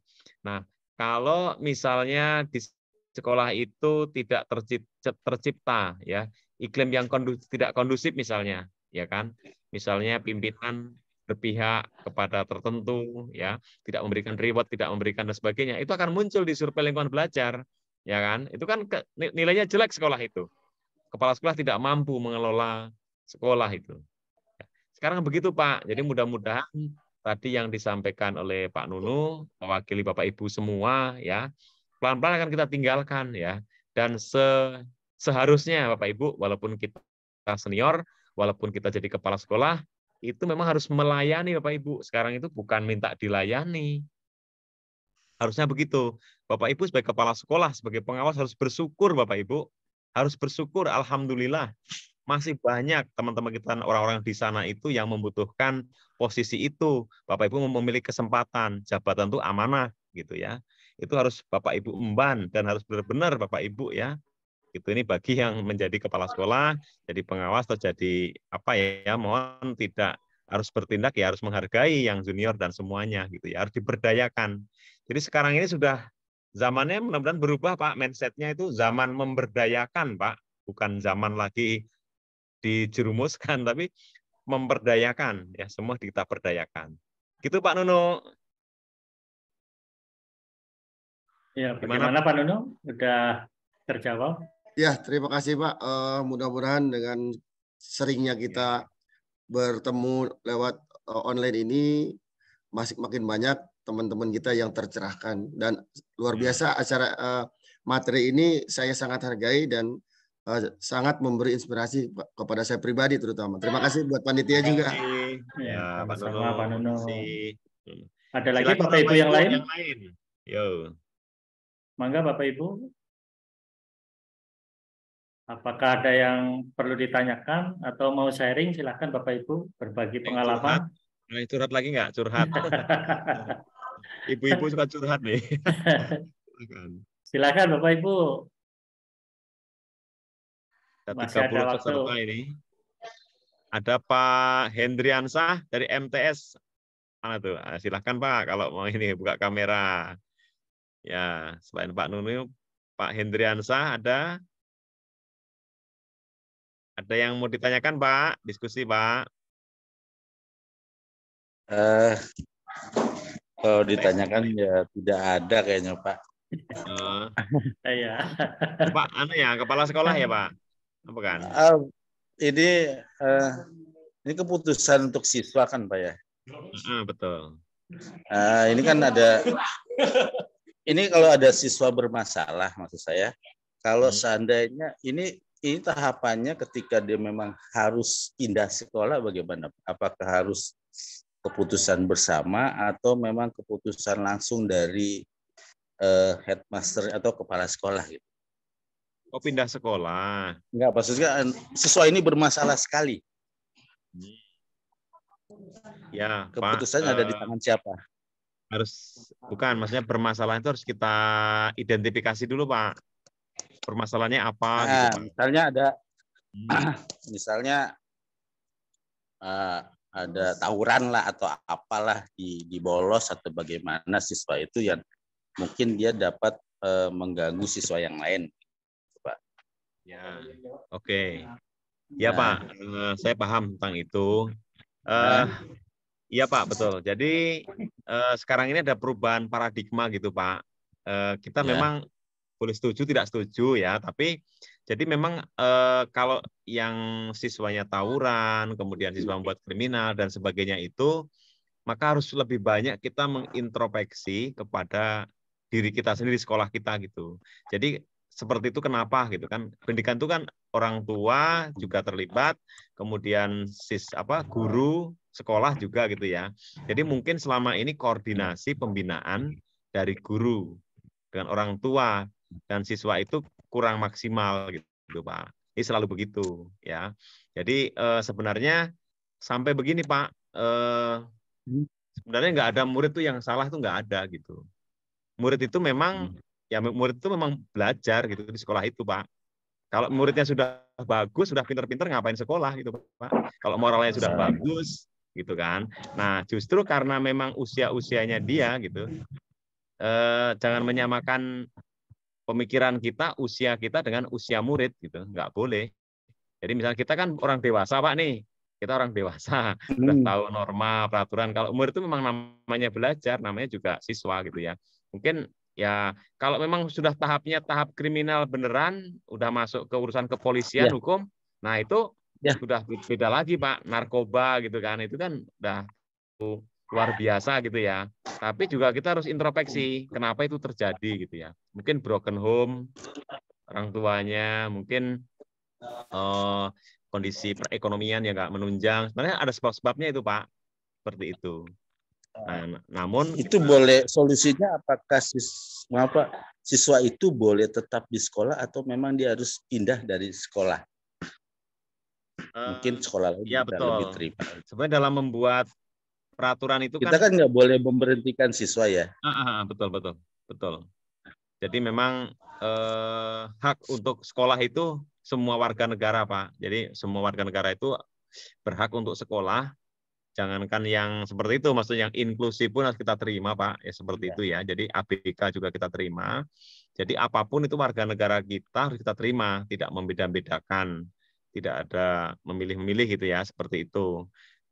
Nah kalau misalnya di sekolah itu tidak tercipta ya iklim yang tidak kondusif misalnya ya kan, misalnya pimpinan berpihak kepada tertentu ya, tidak memberikan reward, tidak memberikan dan sebagainya, itu akan muncul di survei lingkungan belajar ya kan, itu kan nilainya jelek sekolah itu, kepala sekolah tidak mampu mengelola sekolah itu. Sekarang begitu Pak, jadi mudah-mudahan tadi yang disampaikan oleh Pak Nunu mewakili Bapak Ibu semua ya, pelan-pelan akan kita tinggalkan ya, dan seharusnya Bapak Ibu walaupun kita senior, walaupun kita jadi kepala sekolah, itu memang harus melayani Bapak Ibu. Sekarang itu bukan minta dilayani. Harusnya begitu. Bapak Ibu sebagai kepala sekolah, sebagai pengawas harus bersyukur Bapak Ibu. Harus bersyukur, alhamdulillah. Masih banyak teman-teman kita, orang-orang di sana itu yang membutuhkan posisi itu. Bapak Ibu memiliki kesempatan, jabatan itu amanah gitu ya. Itu harus Bapak Ibu emban dan harus benar-benar Bapak Ibu ya. Itu ini bagi yang menjadi kepala sekolah, jadi pengawas atau jadi mohon tidak harus bertindak ya, harus menghargai yang junior dan semuanya gitu ya, harus diberdayakan. Jadi sekarang ini sudah zamannya mudah-mudahan berubah Pak, mindsetnya itu zaman memberdayakan Pak, bukan zaman lagi dijerumuskan, tapi memperdayakan ya, semua kita perdayakan. Gitu Pak Nuno. Ya, bagaimana Pak Nuno? Sudah terjawab? Ya, terima kasih Pak. Mudah-mudahan dengan seringnya kita bertemu lewat online ini makin banyak teman-teman kita yang tercerahkan, dan luar biasa acara materi ini saya sangat hargai dan sangat memberi inspirasi kepada saya pribadi terutama. Terima kasih buat panitia juga. Ya, Pak Nuno. Ada lagi Silakan Bapak Ibu yang lain? Yo. Mangga Bapak Ibu. Apakah ada yang perlu ditanyakan atau mau sharing? Silakan Bapak Ibu berbagi pengalaman. Curhat lagi nggak? Curhat. Ibu-ibu suka curhat nih. Silakan Bapak Ibu. Masih ada 30 peserta ini. Ada Pak Hendriansah dari MTS. Mana tuh? Silakan Pak kalau mau ini buka kamera. Ya, selain Pak Nuno, Pak Hendriansah ada. Ada yang mau ditanyakan, Pak? Diskusi, Pak. Kalau ditanyakan ya tidak ada kayaknya, Pak. Iya. Pak, kepala sekolah ya, Pak? Apa kan? Ini keputusan untuk siswa kan, Pak ya? Betul. Ini kan ada. Ini kalau ada siswa bermasalah, maksud saya. Kalau seandainya ini tahapannya ketika dia memang harus pindah sekolah bagaimana? Apakah harus keputusan bersama atau memang keputusan langsung dari headmaster atau kepala sekolah gitu? Oh, pindah sekolah. Enggak, maksudnya siswa ini bermasalah sekali. Ya, keputusannya ada di tangan siapa? Maksudnya bermasalah itu harus kita identifikasi dulu, Pak. Permasalahannya apa gitu, Pak? Misalnya ada tawuran lah atau apalah di bolos atau bagaimana siswa itu yang mungkin dia dapat mengganggu siswa yang lain, Pak. Ya, oke. Ya, Pak, saya paham tentang itu. Iya, Pak, betul. Jadi sekarang ini ada perubahan paradigma gitu, Pak. Kita memang boleh setuju tidak setuju ya, tapi jadi memang kalau yang siswanya tawuran, kemudian siswa membuat kriminal dan sebagainya itu, maka harus lebih banyak kita mengintrospeksi kepada diri kita sendiri di sekolah kita gitu. Jadi seperti itu kenapa gitu kan? Pendidikan itu kan orang tua juga terlibat, kemudian guru sekolah juga gitu ya. Jadi mungkin selama ini koordinasi pembinaan dari guru dengan orang tua dan siswa itu kurang maksimal gitu, Pak. Ini selalu begitu ya. Jadi sebenarnya sampai begini, Pak, sebenarnya nggak ada murid tuh yang salah tuh nggak ada gitu. Murid itu memang belajar gitu di sekolah itu, Pak. Kalau muridnya sudah bagus, sudah pinter-pinter, ngapain sekolah gitu, Pak. Kalau moralnya sudah bagus gitu kan. Nah, justru karena memang usia-usianya dia gitu, jangan menyamakan pemikiran kita, usia kita dengan usia murid gitu, nggak boleh. Jadi misalnya kita kan orang dewasa, Pak nih, kita orang dewasa, udah tahu norma, peraturan. Kalau murid itu memang namanya belajar, namanya juga siswa gitu ya. Mungkin ya kalau memang sudah tahapnya tahap kriminal beneran, udah masuk ke urusan kepolisian, hukum, nah itu sudah beda lagi, Pak. Narkoba gitu kan, itu kan udah luar biasa gitu ya. Tapi juga kita harus introspeksi kenapa itu terjadi gitu ya. Mungkin broken home orang tuanya, mungkin kondisi perekonomian yang nggak menunjang. Sebenarnya ada sebab-sebabnya itu, Pak. Seperti itu. Nah, namun itu boleh solusinya apakah siswa itu boleh tetap di sekolah atau memang dia harus pindah dari sekolah? Mungkin sekolah lain ya, lebih terima. Sebenarnya dalam membuat peraturan itu kita kan nggak boleh memberhentikan siswa ya. Betul. Jadi memang hak untuk sekolah itu semua warga negara, Pak. Jadi semua warga negara itu berhak untuk sekolah. Jangankan yang seperti itu, maksudnya yang inklusif pun harus kita terima, Pak. Ya seperti itu ya. Jadi ABK juga kita terima. Jadi apapun itu warga negara kita harus kita terima, tidak membeda-bedakan. tidak ada memilih-memilih gitu ya, seperti itu.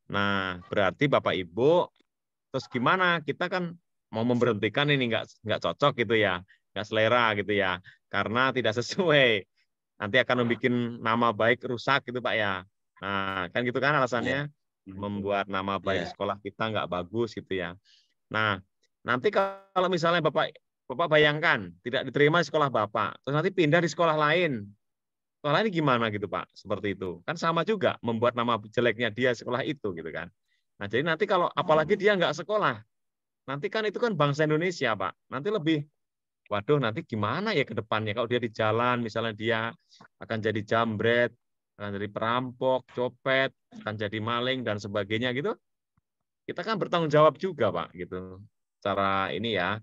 Nah, berarti Bapak Ibu, terus gimana? Kita kan mau memberhentikan ini nggak cocok gitu ya, nggak selera gitu ya, karena tidak sesuai. Nanti akan membuat nama baik rusak gitu Pak ya. Nah, kan gitu kan alasannya, membuat nama baik sekolah kita nggak bagus gitu ya. Nah, nanti kalau misalnya Bapak bayangkan tidak diterima di sekolah Bapak, terus nanti pindah di sekolah lain. Sekolah lain gimana gitu Pak? Seperti itu. Kan sama juga membuat nama jeleknya dia sekolah itu gitu kan. Nah, jadi nanti kalau apalagi dia nggak sekolah, nanti kan itu kan bangsa Indonesia Pak. Nanti lebih, waduh nanti gimana ya ke depannya kalau dia di jalan, misalnya dia akan jadi jambret, akan jadi perampok, copet, akan jadi maling dan sebagainya gitu. Kita kan bertanggung jawab juga Pak gitu. Cara ini ya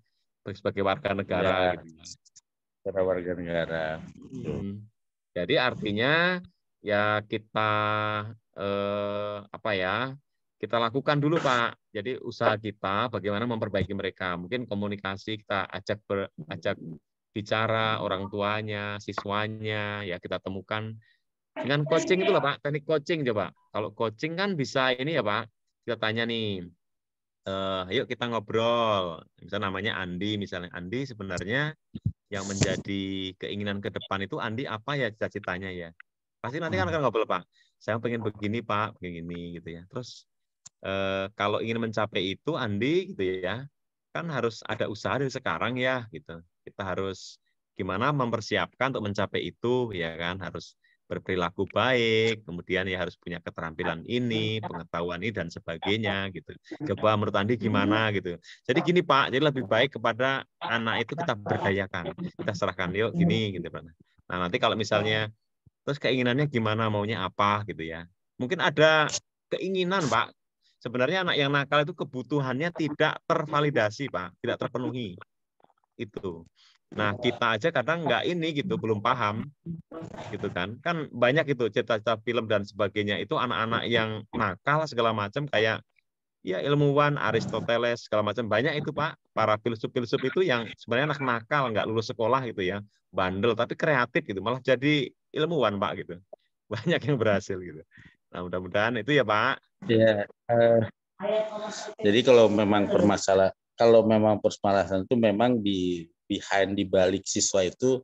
sebagai warga negara gitu. Para warga negara. Jadi artinya ya kita apa ya? Kita lakukan dulu Pak. Jadi usaha kita bagaimana memperbaiki mereka. Mungkin komunikasi kita ajak bicara orang tuanya, siswanya, ya kita temukan dengan coaching itulah Pak, teknik coaching coba. Kalau coaching kan bisa ini ya Pak. Kita tanya nih, yuk kita ngobrol. Misalnya namanya Andi, misalnya Andi sebenarnya yang menjadi keinginan ke depan itu Andi apa ya cita-citanya ya. Pasti nanti kan akan ngobrol Pak. Saya pengen begini Pak, begini gitu ya. Terus kalau ingin mencapai itu Andi gitu ya, kan harus ada usaha dari sekarang ya gitu. Kita harus gimana mempersiapkan untuk mencapai itu ya kan, harus berperilaku baik, kemudian ya harus punya keterampilan ini, pengetahuan ini dan sebagainya gitu. Coba menurut Andi gimana gitu. Jadi gini Pak, jadi lebih baik kepada anak itu kita berdayakan, kita serahkan yuk gini gitu Pak. Nah nanti kalau misalnya terus keinginannya gimana, maunya apa gitu ya. Mungkin ada keinginan Pak. Sebenarnya anak yang nakal itu kebutuhannya tidak tervalidasi Pak, tidak terpenuhi. Itu. Nah, kita aja kadang nggak ini gitu, belum paham gitu kan. Kan banyak itu cita-cita film dan sebagainya itu anak-anak yang nakal segala macam kayak ya ilmuwan Aristoteles segala macam banyak itu Pak. Para filsuf-filsuf itu yang sebenarnya anak nakal, nggak lulus sekolah gitu ya, bandel tapi kreatif gitu, malah jadi ilmuwan Pak gitu. Banyak yang berhasil gitu. Nah, mudah-mudahan itu ya Pak. Ya, jadi kalau memang permasalahan itu memang di balik siswa itu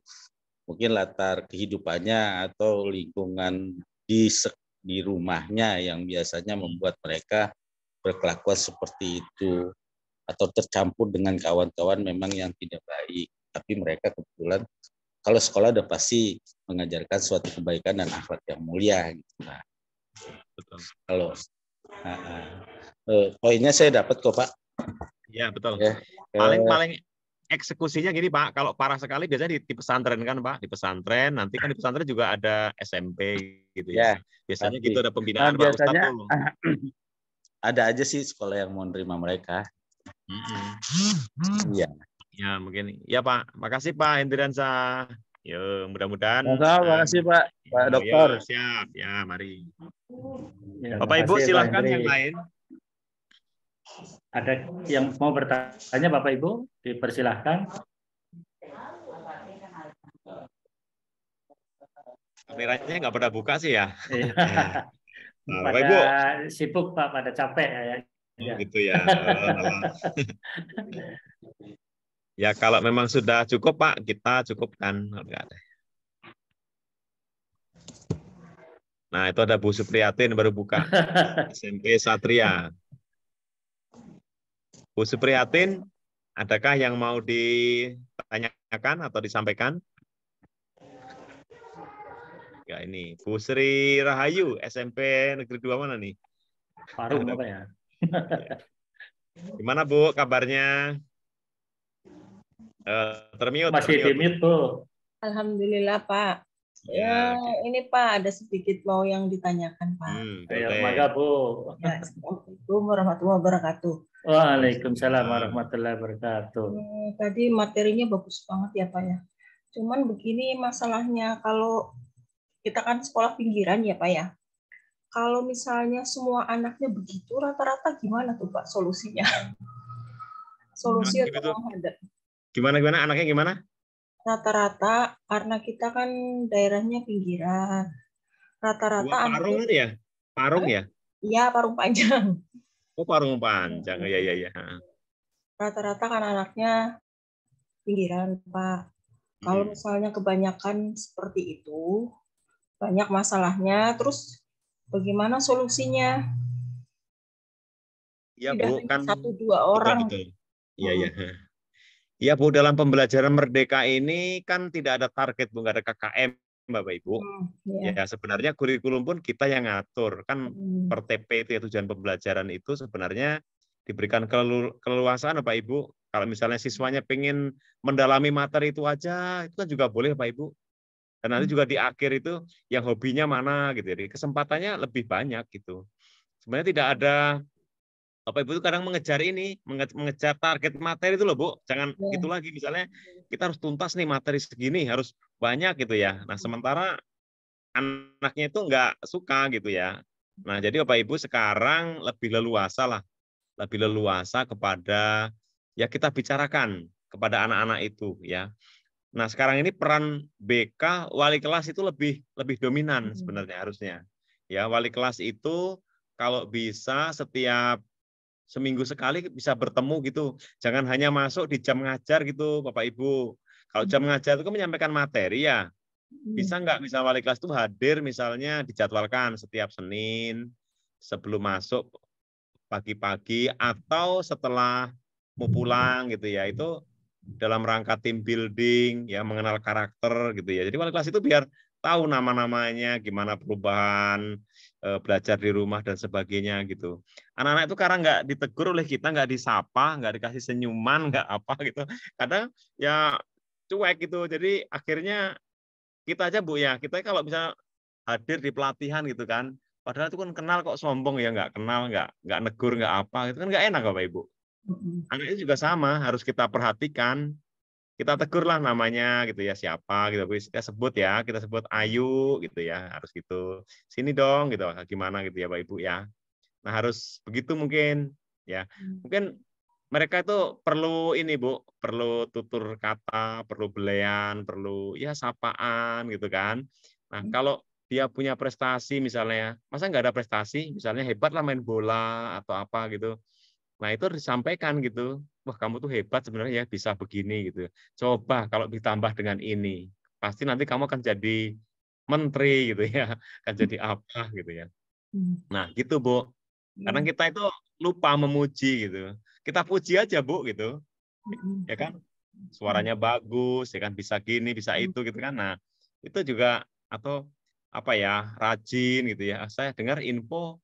mungkin latar kehidupannya atau lingkungan di rumahnya yang biasanya membuat mereka berkelakuan seperti itu atau tercampur dengan kawan-kawan memang yang tidak baik. Tapi mereka kebetulan kalau sekolah udah pasti mengajarkan suatu kebaikan dan akhlak yang mulia gitu. Nah, betul. Kalau poinnya saya dapat kok Pak. Ya betul. Ya. Paling eksekusinya gini Pak, kalau parah sekali biasanya di pesantren kan Pak, di pesantren nanti kan di pesantren juga ada SMP gitu ya. Biasanya gitu ada pembinaan Pak Ustadz tuh. Ada aja sih sekolah yang mau nerima mereka. Iya. Ya mungkin. Ya Pak, makasih Pak Hendriansa. Yo, mudah-mudahan. Makasih Pak Dokter. Yo, siap. Ya, mari. Ya, Bapak Ibu silahkan yang lain. Ada yang mau bertanya Bapak Ibu, dipersilahkan. Kameranya nggak pada buka sih ya. Nah, Bapak Ibu sibuk Pak, pada capek ya. Gitu ya. Ya kalau memang sudah cukup Pak, kita cukupkan. Nah itu ada Bu Supriyatin baru buka. SMP Satria. Bu Supriyatin, adakah yang mau ditanyakan atau disampaikan? Ya ini Bu Sri Rahayu, SMP Negeri 2 mana nih? Parung apa ya? Gimana Bu kabarnya? Termute. Masih di-mute Bu. Alhamdulillah Pak. Ya, ini Pak ada sedikit mau yang ditanyakan Pak. Maka Bu. Ya, Assalamualaikum warahmatullahi wabarakatuh. Waalaikumsalam warahmatullahi wabarakatuh. Tadi materinya bagus banget ya Pak ya. Cuman begini masalahnya, kalau kita kan sekolah pinggiran ya Pak ya. Kalau misalnya semua anaknya begitu, rata-rata gimana tuh Pak solusinya? Solusi atau menghadap? Gimana anaknya gimana? Rata-rata karena kita kan daerahnya pinggiran. Rata-rata Dua parung kan ya? Parung ya? Iya, parung panjang. Oh, parung panjang. Ya, ya, ya. Rata-rata kan anaknya pinggiran, Pak. Kalau misalnya kebanyakan seperti itu, banyak masalahnya, terus bagaimana solusinya? Iya, Tidak Bu, hanya kan 1-2 betul orang. betul. Iya, iya. Iya, Bu, dalam pembelajaran merdeka ini kan tidak ada target, Bu, nggak ada KKM, Bapak Ibu. Ya, sebenarnya kurikulum pun kita yang ngatur. Kan per TP itu ya, tujuan pembelajaran itu sebenarnya diberikan keleluasaan, Bapak Ibu. Kalau misalnya siswanya pengen mendalami materi itu aja, itu kan juga boleh, Bapak Ibu. Dan nanti juga di akhir itu yang hobinya mana gitu. Jadi kesempatannya lebih banyak gitu. Sebenarnya tidak ada Bapak Ibu itu kadang mengejar ini, mengejar target materi itu loh, Bu. Jangan gitu lagi. Misalnya kita harus tuntas nih materi segini, harus banyak gitu ya. Nah, sementara anaknya itu nggak suka gitu ya. Nah, jadi Bapak Ibu sekarang lebih leluasa lah, lebih leluasa kepada ya kita bicarakan kepada anak-anak itu ya. Nah, sekarang ini peran BK wali kelas itu lebih dominan sebenarnya harusnya. Ya, wali kelas itu kalau bisa setiap seminggu sekali bisa bertemu gitu. Jangan hanya masuk di jam ngajar gitu, Bapak Ibu. Kalau jam ngajar itu kan menyampaikan materi ya. Bisa nggak bisa wali kelas itu hadir misalnya dijadwalkan setiap Senin sebelum masuk pagi-pagi atau setelah mau pulang gitu ya. Itu dalam rangka team building ya, mengenal karakter gitu ya. Jadi wali kelas itu biar tahu nama-namanya, gimana perubahan belajar di rumah dan sebagainya gitu. Anak-anak itu karena nggak ditegur oleh kita, nggak disapa, nggak dikasih senyuman, nggak apa gitu. Kadang ya cuek gitu. Jadi akhirnya kita aja Bu ya, kita kalau bisa hadir di pelatihan gitu kan, padahal itu kan kenal kok sombong ya, nggak kenal, nggak negur, nggak apa, itu kan nggak enak Bapak Ibu. Anak itu juga sama, harus kita perhatikan, kita tegur lah namanya gitu ya, siapa gitu, kita sebut ya, kita sebut Ayu gitu ya, harus gitu, sini dong gitu, gimana gitu ya Bapak Ibu ya. Nah harus begitu mungkin ya, mungkin mereka itu perlu ini Bu, perlu tutur kata, perlu belian, perlu ya sapaan gitu kan. Nah kalau dia punya prestasi misalnya, masa nggak ada prestasi, misalnya hebat lah main bola atau apa gitu. Nah itu harus disampaikan gitu, wah kamu tuh hebat sebenarnya ya bisa begini gitu. Coba kalau ditambah dengan ini, pasti nanti kamu akan jadi menteri gitu ya, akan jadi apa gitu ya. Nah gitu Bu, karena kita itu lupa memuji gitu. Kita puji aja Bu gitu, ya kan? Suaranya bagus, ya kan bisa gini, bisa itu gitu kan. Nah itu juga atau apa ya rajin gitu ya. Saya dengar info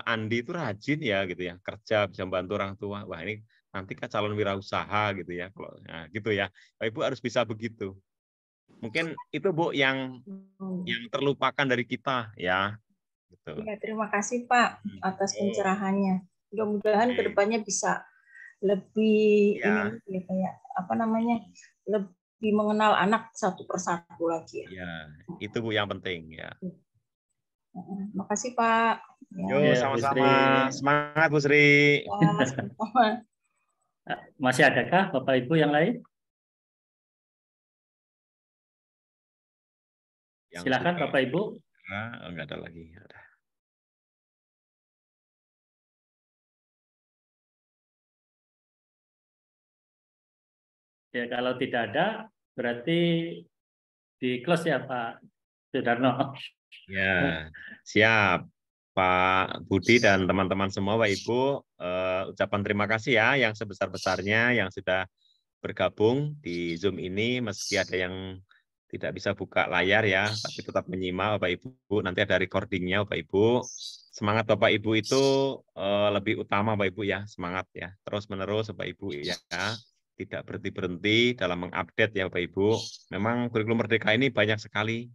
Andi itu rajin ya gitu ya, kerja bisa membantu orang tua. Wah ini nanti kan calon wirausaha gitu ya. Kalau nah, gitu ya, Ibu harus bisa begitu. Mungkin itu Bu yang terlupakan dari kita ya. Gitu. Ya, terima kasih Pak atas pencerahannya. Mudah-mudahan kedepannya bisa lebih ini ya kayak apa namanya lebih mengenal anak satu persatu lagi. Ya, itu Bu yang penting ya. Makasih Pak. Yo, sama-sama. Semangat Bu Sri. Masih adakah Bapak Ibu yang lain? Silakan Bapak Ibu. Enggak ada lagi. Ada. Ya kalau tidak ada berarti di close ya Pak Sudarno. Ya, siap. Pak Budi dan teman-teman semua, Pak Ibu, ucapan terima kasih ya yang sebesar-besarnya yang sudah bergabung di Zoom ini, meski ada yang tidak bisa buka layar ya, tapi tetap menyimak Bapak Ibu. Nanti ada recordingnya Bapak Ibu. Semangat Bapak Ibu itu lebih utama Bapak Ibu ya, semangat ya. Terus-menerus Bapak Ibu ya, tidak berhenti-berhenti dalam mengupdate ya Bapak Ibu. Memang kurikulum Merdeka ini banyak sekali,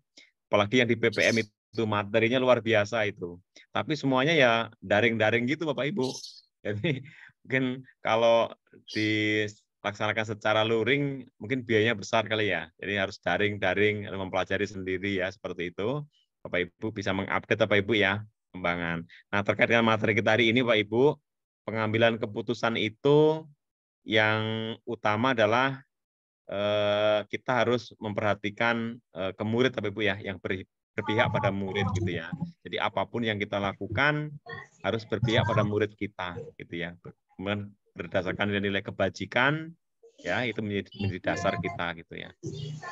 apalagi yang di PPM itu materinya luar biasa itu. Tapi semuanya ya daring-daring gitu Bapak Ibu. Jadi mungkin kalau dilaksanakan secara luring mungkin biayanya besar kali ya. Jadi harus daring-daring mempelajari sendiri ya seperti itu. Bapak Ibu bisa mengupdate Bapak Ibu ya kembangan. Nah, terkait dengan materi kita hari ini Pak Ibu, pengambilan keputusan itu yang utama adalah kita harus memperhatikan ke murid Bapak Ibu ya yang berpihak pada murid gitu ya. Jadi apapun yang kita lakukan harus berpihak pada murid kita gitu ya. Berdasarkan nilai kebajikan ya, itu menjadi dasar kita gitu ya.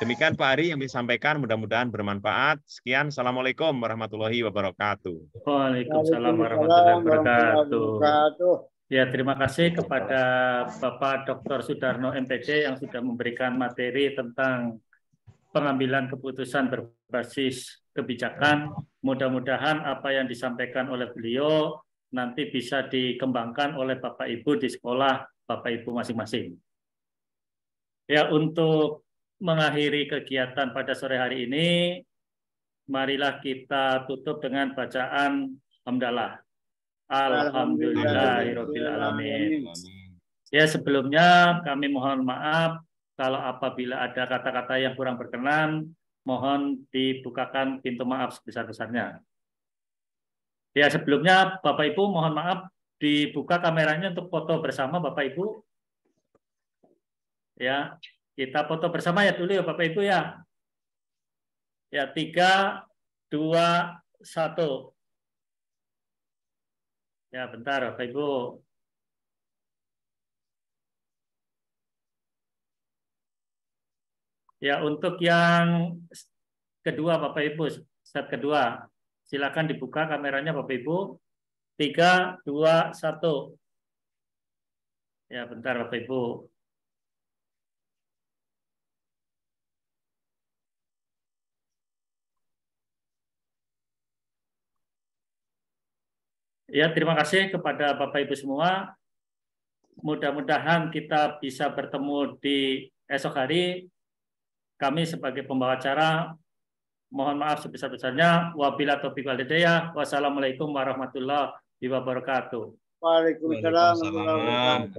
Demikian Pak Ari yang disampaikan, mudah-mudahan bermanfaat. Sekian, Assalamualaikum warahmatullahi wabarakatuh. Waalaikumsalam warahmatullahi wabarakatuh. Ya, terima kasih kepada Bapak Dr. Sudarno MPD yang sudah memberikan materi tentang pengambilan keputusan berbasis kebijakan. Mudah-mudahan apa yang disampaikan oleh beliau nanti bisa dikembangkan oleh Bapak Ibu di sekolah Bapak Ibu masing-masing. Ya, untuk mengakhiri kegiatan pada sore hari ini, marilah kita tutup dengan bacaan hamdalah. Alhamdulillahirabbil alamin. Ya, sebelumnya kami mohon maaf kalau apabila ada kata-kata yang kurang berkenan, mohon dibukakan pintu maaf sebesar-besarnya. Ya, sebelumnya Bapak Ibu mohon maaf dibuka kameranya untuk foto bersama Bapak Ibu. Ya, kita foto bersama ya dulu ya Bapak Ibu ya. Ya, 3, 2, 1. Ya, bentar Bapak Ibu. Ya, untuk yang kedua Bapak Ibu, set kedua. Silakan dibuka kameranya Bapak Ibu. 3, 2, 1. Ya, bentar Bapak Ibu. Ya, terima kasih kepada Bapak Ibu semua. Mudah-mudahan kita bisa bertemu di esok hari. Kami sebagai pembawa acara mohon maaf sebesar-besarnya. Wabillahi taufiq wal hidayah. Wassalamualaikum warahmatullahi wabarakatuh. Waalaikumsalam.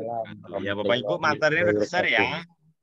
Ya Bapak Ibu, materinya udah besar ya.